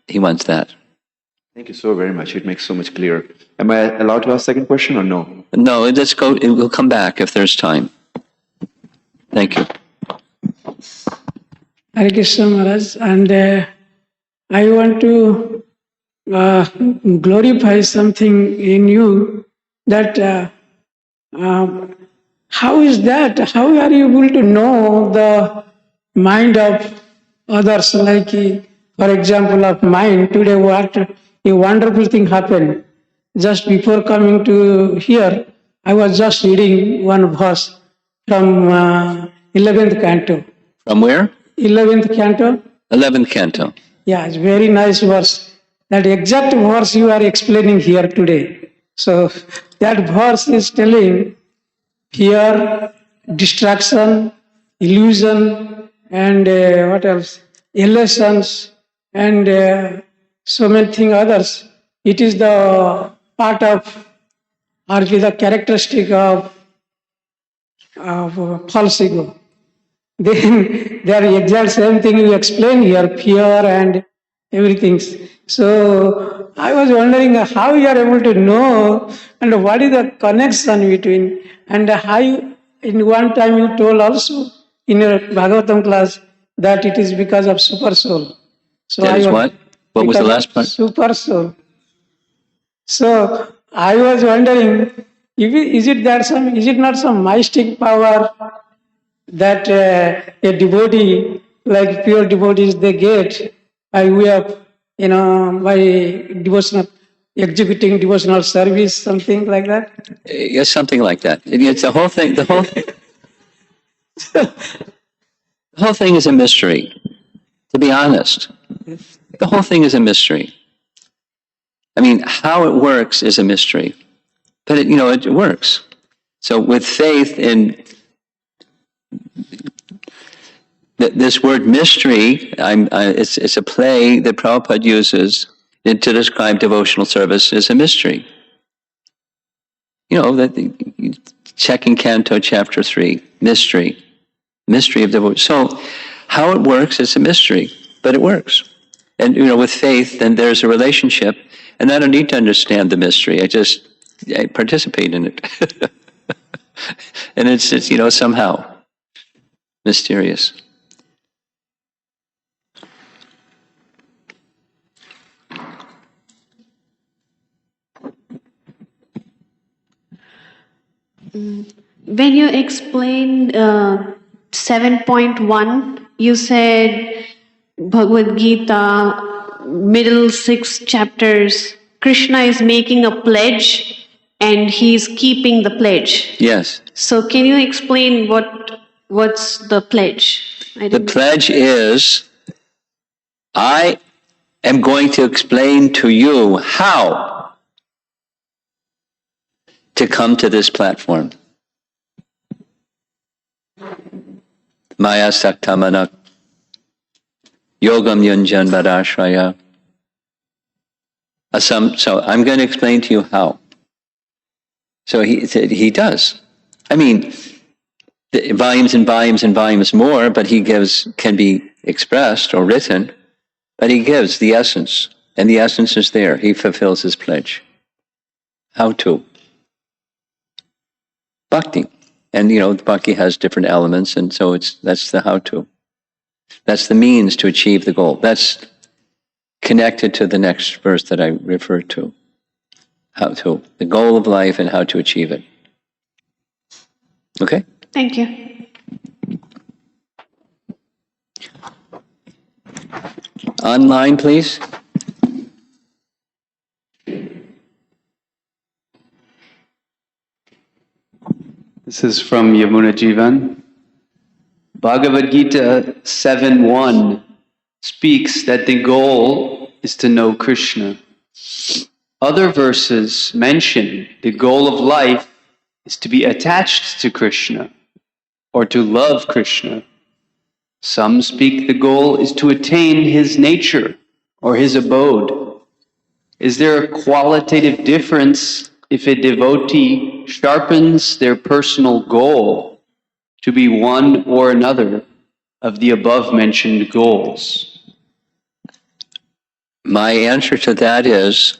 that. Thank you so very much. It makes so much clearer. Am I allowed to ask second question or no? No, let's go. We'll come back if there's time. Thank you. Hare Krishna Maharaj, and I want to glorify something in you that how is that? How are you able to know the mind of others? Like, for example, of mine, today what a wonderful thing happened. Just before coming to here, I was just reading one verse from 11th canto. From where? 11th canto. 11th canto. Yeah, it's very nice verse. That exact verse you are explaining here today. So that verse is telling fear, distraction, illusion, and what else? Illusions, and so many things others. It is the part of, or it is the characteristic of false ego. Then they are exact same thing you explain here, fear and everything. So I was wondering how you are able to know and what is the connection between, and how you, in one time you told also in your Bhagavatam class that it is because of super soul. So That is what? What was the last part? Super soul. So I was wondering, is it not some mystic power that a devotee, like pure devotees, they get by way of, by devotional, executing devotional service, something like that? Yes, something like that. It's the whole thing. The whole thing is a mystery. To be honest, the whole thing is a mystery. I mean, how it works is a mystery, but it works. So with faith in this word mystery, it's a play that Prabhupada uses to describe devotional service as a mystery. Second canto, chapter 3, mystery of devotion. So how it works is a mystery, but it works. And with faith, then there's a relationship, and I don't need to understand the mystery. I participate in it, and it's somehow mysterious. When you explained 7.1, you said Bhagavad-gita, middle 6 chapters, Krishna is making a pledge and he's keeping the pledge. Yes. So can you explain what's the pledge? The pledge is, I am going to explain to you how to come to this platform. Maya Saktamana Yogam Yunjan Varashraya. So I'm going to explain to you how. So he does. I mean, volumes and volumes and volumes more, but can be expressed or written, but he gives the essence, and the essence is there. He fulfills his pledge. How to? Bhakti. And bhakti has different elements, and so that's the how to. That's the means to achieve the goal. That's connected to the next verse that I referred to. How to, the goal of life and how to achieve it. Okay? Thank you. Online, please. This is from Yamuna Jivan. Bhagavad-gita 7.1 speaks that the goal is to know Krishna. Other verses mention the goal of life is to be attached to Krishna or to love Krishna. Some speak the goal is to attain his nature or his abode. Is there a qualitative difference if a devotee sharpens their personal goal to be one or another of the above-mentioned goals? My answer to that is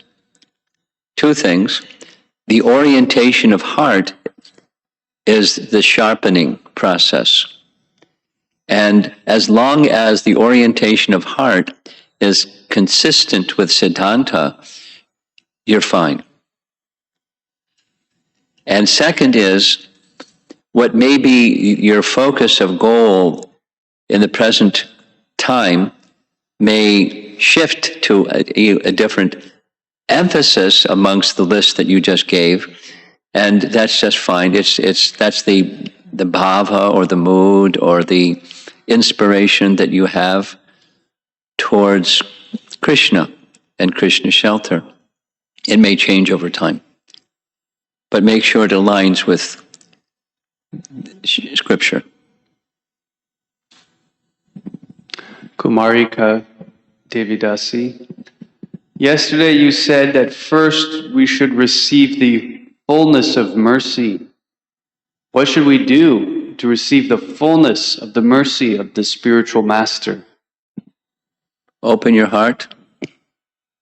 two things. The orientation of heart is the sharpening process. And as long as the orientation of heart is consistent with Siddhanta, you're fine. And second is, what may be your focus of goal in the present time may shift to a different emphasis amongst the list that you just gave, and that's just fine. That's the bhava or the mood or the inspiration that you have towards Krishna and Krishna shelter. It may change over time, but make sure it aligns with Scripture. Kumarika Devidasi. Yesterday you said that first we should receive the fullness of mercy. What should we do to receive the fullness of the mercy of the spiritual master? Open your heart,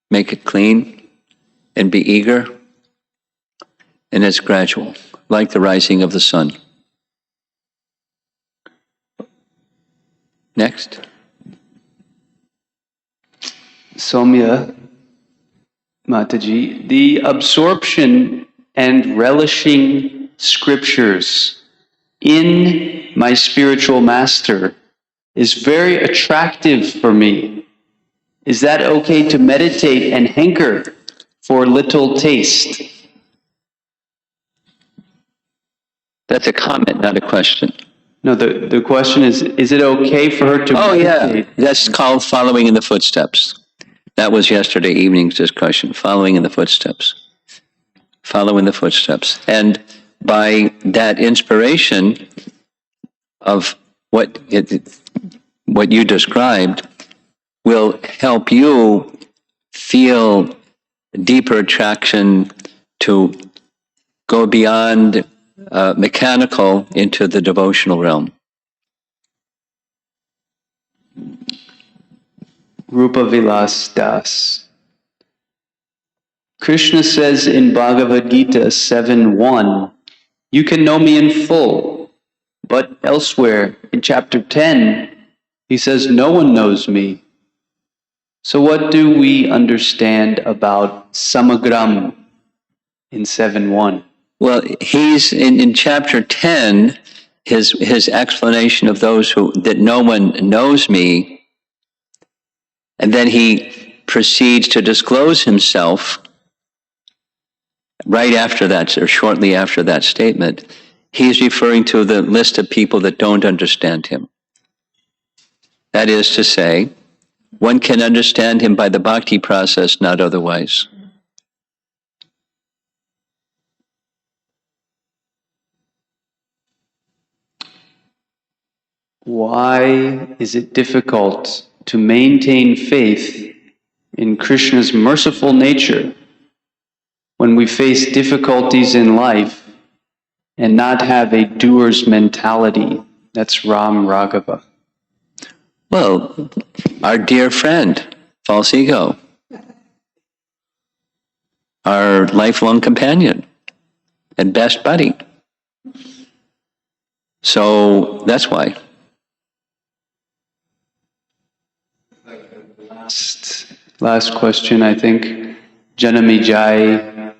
make it clean, and be eager. And it's gradual, like the rising of the sun. Next. Somya Mataji, the absorption and relishing scriptures in my spiritual master is very attractive for me. Is that okay to meditate and hanker for little taste? That's a comment, not a question. No, the question is it okay for her to meditate? Yeah, that's called following in the footsteps. That was yesterday evening's discussion, following in the footsteps. Follow in the footsteps. And by that inspiration of what you described will help you feel deeper attraction to go beyond mechanical into the devotional realm. Rupa Vilas Das. Krishna says in Bhagavad-gita 7:1, you can know me in full. But elsewhere in chapter 10, he says, no one knows me. So what do we understand about samagram in 7:1? Well, he's in chapter 10, his explanation of those that no one knows me, and then he proceeds to disclose himself right after that, or shortly after that statement. He's referring to the list of people that don't understand him. That is to say, one can understand him by the bhakti process, not otherwise. Why is it difficult to maintain faith in Krishna's merciful nature when we face difficulties in life and not have a doer's mentality? That's Ram Raghava. Well, our dear friend, false ego, our lifelong companion and best buddy. So that's why. Last question, I think. Janamijai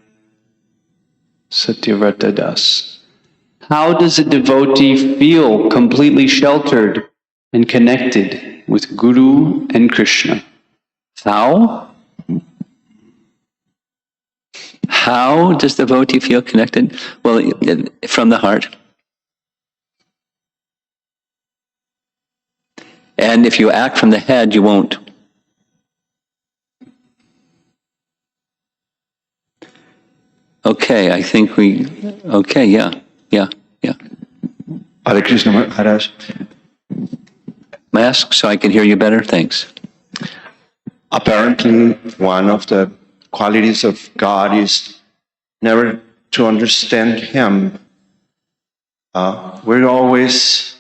Satyavrata Das. How does a devotee feel completely sheltered and connected with Guru and Krishna? How? How does the devotee feel connected? Well, from the heart. And if you act from the head, you won't. Okay, I think okay, yeah. Hare Krishna Maharaj. Mask so I can hear you better, thanks. Apparently, one of the qualities of God is never to understand Him. We're always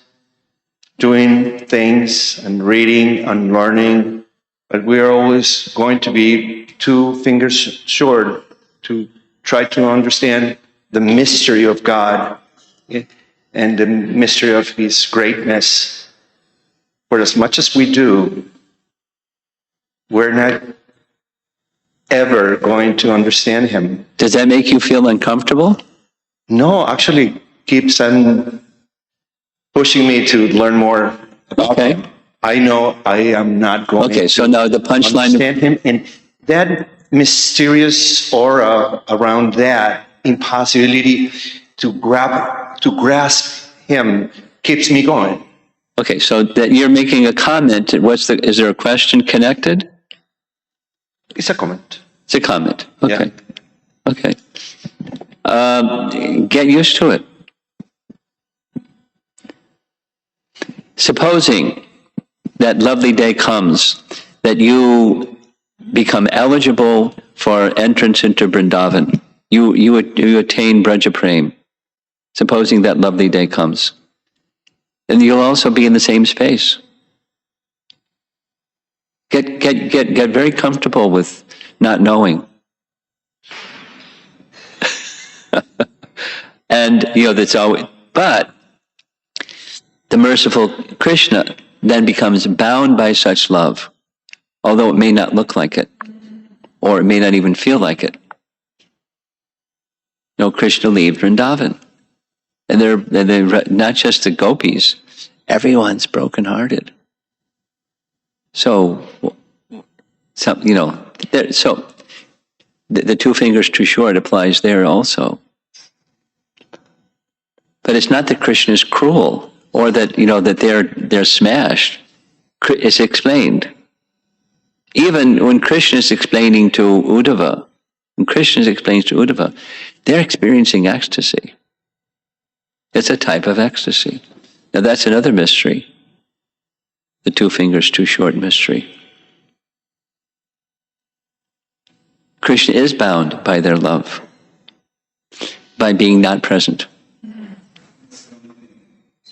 doing things and reading and learning, but we're always going to be 2 fingers short to try to understand the mystery of God and the mystery of His greatness. For as much as we do, we're not ever going to understand Him. Does that make you feel uncomfortable? No, actually keeps on pushing me to learn more about Him. I know I am not going so now the punchline. understand Him, and that mysterious aura around that impossibility to grasp Him keeps me going. Okay, so that you're making a comment. Is there a question connected? It's a comment. It's a comment. Okay. Yeah. Okay. Get used to it. Supposing that lovely day comes that you become eligible for entrance into Vrindavan. You attain Braja Prem. Supposing that lovely day comes. Then you'll also be in the same space. Get very comfortable with not knowing. And that's always, but the merciful Krishna then becomes bound by such love, although it may not look like it, or it may not even feel like it. Krishna leaves Vrindavan. And they're not just the gopis, everyone's brokenhearted. So the 2 fingers too short applies there also. But it's not that Krishna is cruel or that that they're smashed. It's explained. Even when Krishna is explaining to Uddhava, they're experiencing ecstasy. It's a type of ecstasy. Now that's another mystery. The 2 fingers too short mystery. Krishna is bound by their love, by being not present.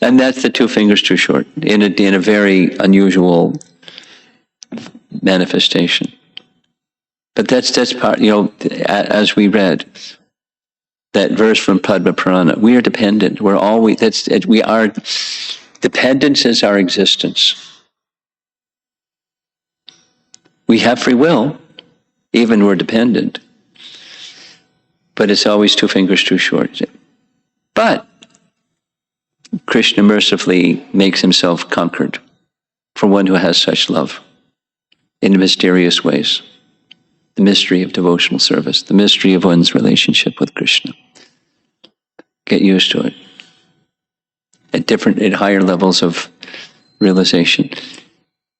And that's the 2 fingers too short, in a very unusual manifestation. But that's part, as we read, that verse from Padma Purana, we are dependent. Dependence is our existence. We have free will, even we're dependent. But it's always 2 fingers too short. But Krishna mercifully makes himself conquered for one who has such love in mysterious ways. The mystery of devotional service, the mystery of one's relationship with Krishna. Get used to it. At higher levels of realization.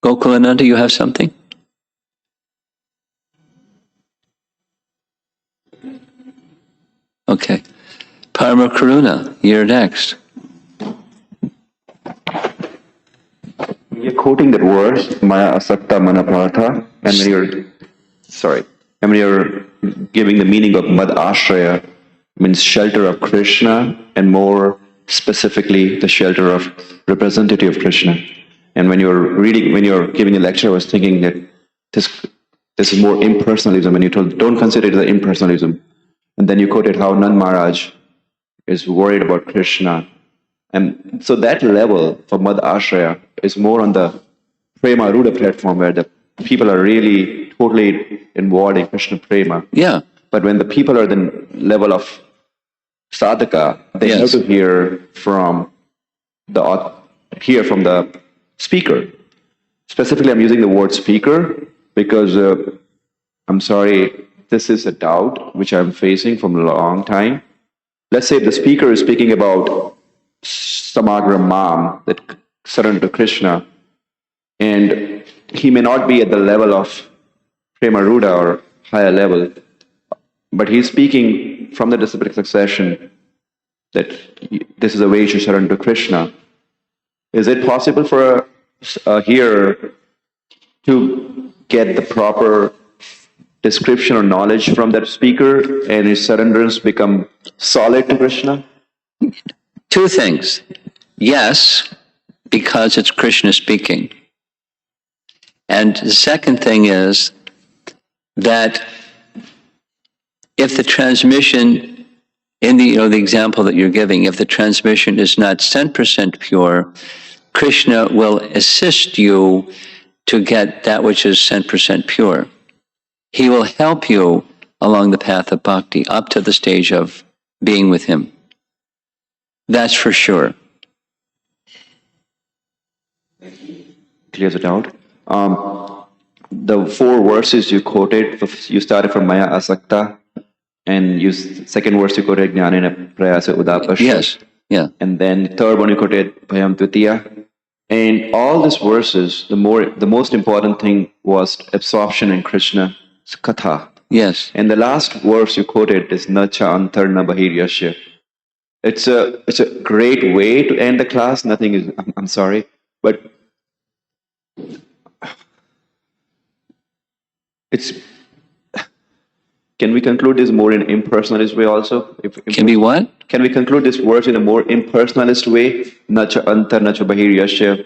Gokulananda, you have something? Okay. Parama Karuna, you're next. You're quoting that verse, Maya Asakta Manapatha, and when you're giving the meaning of Mad Ashraya, means shelter of Krishna, and more specifically the shelter of representative of Krishna. And when you're giving a lecture, I was thinking that this is more impersonalism, and you told, don't consider it as impersonalism. And then you quoted how Nand Maharaj is worried about Krishna. And so that level for Mad Ashraya is more on the Prema Ruda platform, where the people are really totally involved in Krishna Prema. Yeah. But when the people are at the level of sadhaka, they Yes. have to hear from the speaker. Specifically, I'm using the word speaker because I'm sorry, this is a doubt which I'm facing from a long time. Let's say the speaker is speaking about Samagra Mam, that surrender to Krishna, and he may not be at the level of Prema Ruda or higher level, but he's speaking from the disciplic succession that this is a way to surrender to Krishna. Is it possible for a hearer to get the proper description or knowledge from that speaker, and his surrenders become solid to Krishna? 2 things. Yes, because it's Krishna speaking. And the second thing is that if the transmission, in the example that you're giving, if the transmission is not 10% pure, Krishna will assist you to get that which is 10% pure. He will help you along the path of bhakti up to the stage of being with him. That's for sure. Clears it out. The 4 verses you quoted, you started from Maya Asakta, and second verse you quoted Jnanena Prayasa Udapasya. Yes, yeah. And then third one you quoted Bhayam Tvitiya. And all these verses, the most important thing was absorption in Krishna's katha. Yes. And the last verse you quoted is Nacha Antar Na Bahiryasya. It's a great way to end the class. Nothing is, I'm sorry, but can we conclude this more in impersonalist way also? Can be what? Can we conclude this verse in a more impersonalist way? Nacha antar, nacha bahiryasya.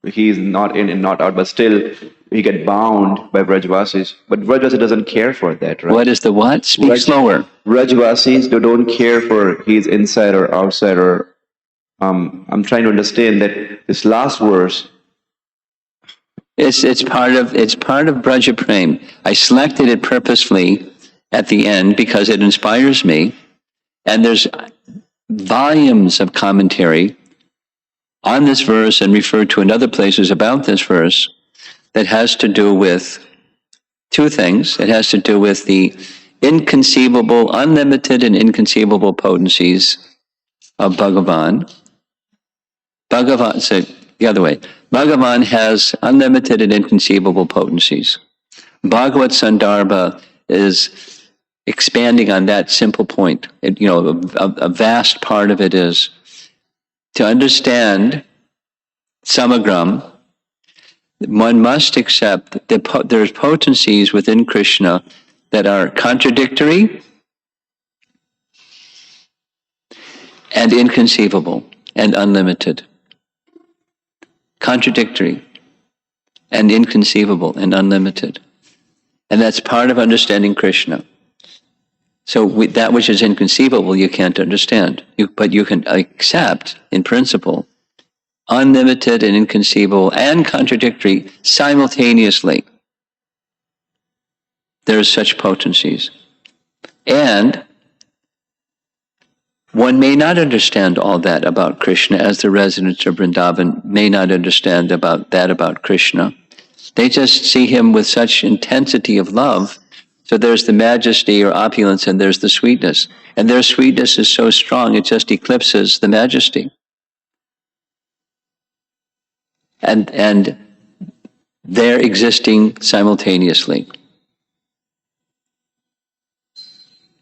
He is not in and not out, but still he get bound by Vrajvasis. But Vrajvasi doesn't care for that, right? What is the what? Speak slower. Vrajvasis, they don't care for he's inside or outside, or I'm trying to understand that this last verse. It's part of Braja Prem. I selected it purposefully at the end because it inspires me, and there's volumes of commentary on this verse and referred to in other places about this verse that has to do with 2 things. It has to do with the inconceivable, unlimited and inconceivable potencies of Bhagavan. Bhagavan said, the other way. Bhagavan has unlimited and inconceivable potencies. Bhagavad Sandarbha is expanding on that simple point. A vast part of it is to understand samagram. One must accept that there's potencies within Krishna that are contradictory and inconceivable and unlimited. Contradictory and inconceivable and unlimited. And that's part of understanding Krishna. So that which is inconceivable you can't understand, but you can accept in principle unlimited and inconceivable and contradictory simultaneously. There's such potencies. And one may not understand all that about Krishna, as the residents of Vrindavan may not understand about Krishna. They just see him with such intensity of love. So there's the majesty or opulence and there's the sweetness. And their sweetness is so strong it just eclipses the majesty. And they're existing simultaneously.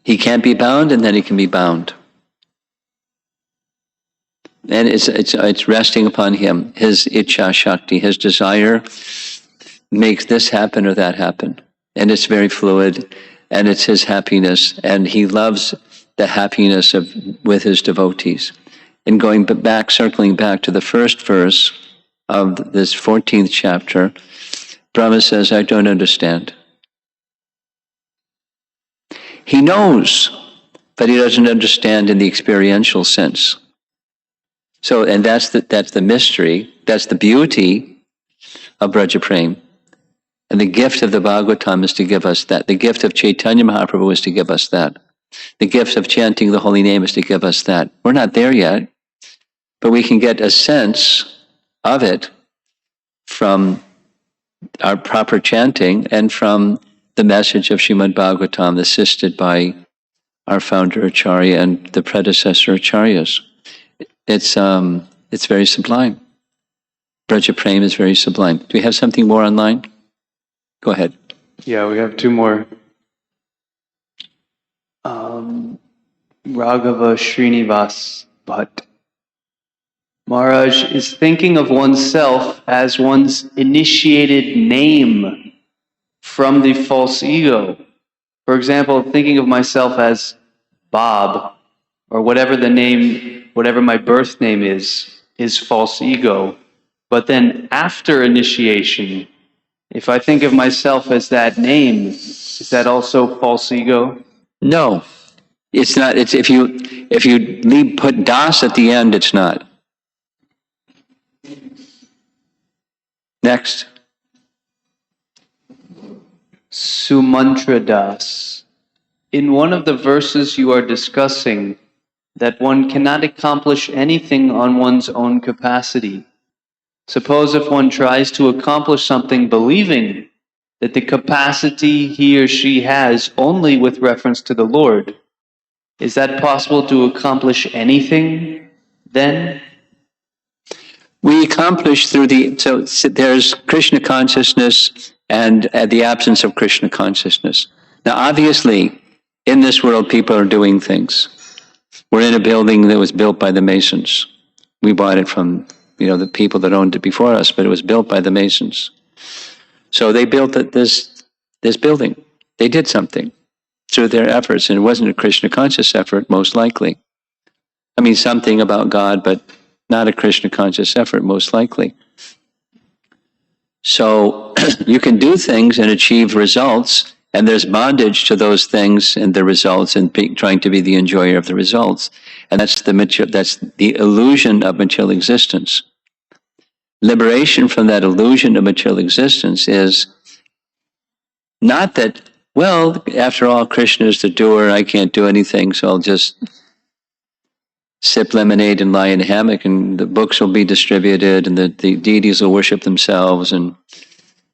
He can't be bound and then he can be bound. And it's resting upon him. His Ichha Shakti, his desire makes this happen or that happen. And it's very fluid, and it's his happiness, and he loves the happiness with his devotees. And circling back to the first verse of this 14th chapter, Brahma says, I don't understand. He knows, but he doesn't understand in the experiential sense. So, and that's the mystery, that's the beauty of Braja Prem. And the gift of the Bhagavatam is to give us that. The gift of Chaitanya Mahaprabhu is to give us that. The gift of chanting the holy name is to give us that. We're not there yet, but we can get a sense of it from our proper chanting and from the message of Srimad Bhagavatam assisted by our founder Acharya and the predecessor Acharyas. It's very sublime. Braja Prem is very sublime. Do we have something more online? Go ahead. Yeah, we have two more. Raghava Srinivas Bhatt. Maharaj, is thinking of oneself as one's initiated name from the false ego. For example, thinking of myself as Bob, or whatever the name, whatever my birth name is false ego. But then after initiation, if I think of myself as that name, is that also false ego? No, it's not. It's if you put das at the end, it's not. Next. Sumantra Das. In one of the verses you are discussing that one cannot accomplish anything on one's own capacity. Suppose if one tries to accomplish something believing that the capacity he or she has only with reference to the Lord, is that possible to accomplish anything then? We accomplish through so there's Krishna consciousness and the absence of Krishna consciousness. Now obviously, in this world people are doing things. We're in a building that was built by the Masons. We bought it from the people that owned it before us, but it was built by the Masons. So they built this building. They did something through their efforts, and it wasn't a Krishna conscious effort, most likely. I mean, something about God, but not a Krishna conscious effort, most likely. So you can do things and achieve results, and there's bondage to those things and the results, and trying to be the enjoyer of the results. And that's the illusion of material existence. Liberation from that illusion of material existence is not that, well, after all, Krishna is the doer, I can't do anything, so I'll just sip lemonade and lie in a hammock, and the books will be distributed, and the deities will worship themselves, and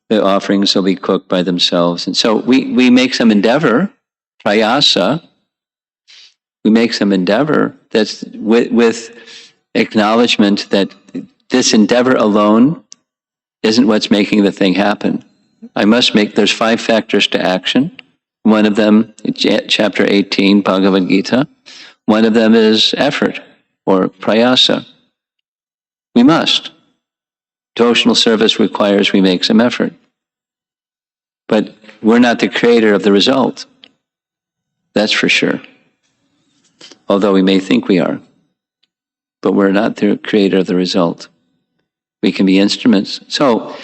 the offerings will be cooked by themselves. And so we make some endeavor, prayasa, we make some endeavor that's with acknowledgement that this endeavor alone isn't what's making the thing happen. There's 5 factors to action. One of them, chapter 18, Bhagavad-gita. One of them is effort, or prayasa. We must. Devotional service requires we make some effort. But we're not the creator of the result. That's for sure. Although we may think we are. But we're not the creator of the result. We can be instruments. So,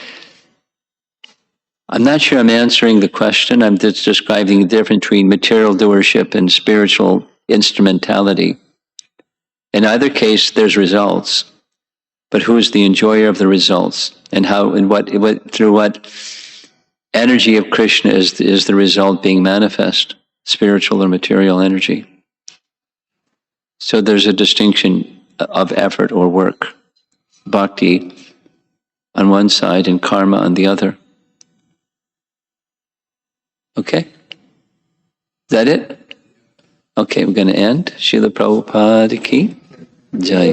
I'm not sure I'm answering the question. I'm just describing the difference between material doership and spiritual instrumentality. In either case, there's results. But who is the enjoyer of the results? And how, and through what energy of Krishna is the result being manifest? Spiritual or material energy. So there's a distinction of effort or work. Bhakti on one side and karma on the other. Okay? Is that it? Okay, we're going to end. Srila Prabhupada ki Jai.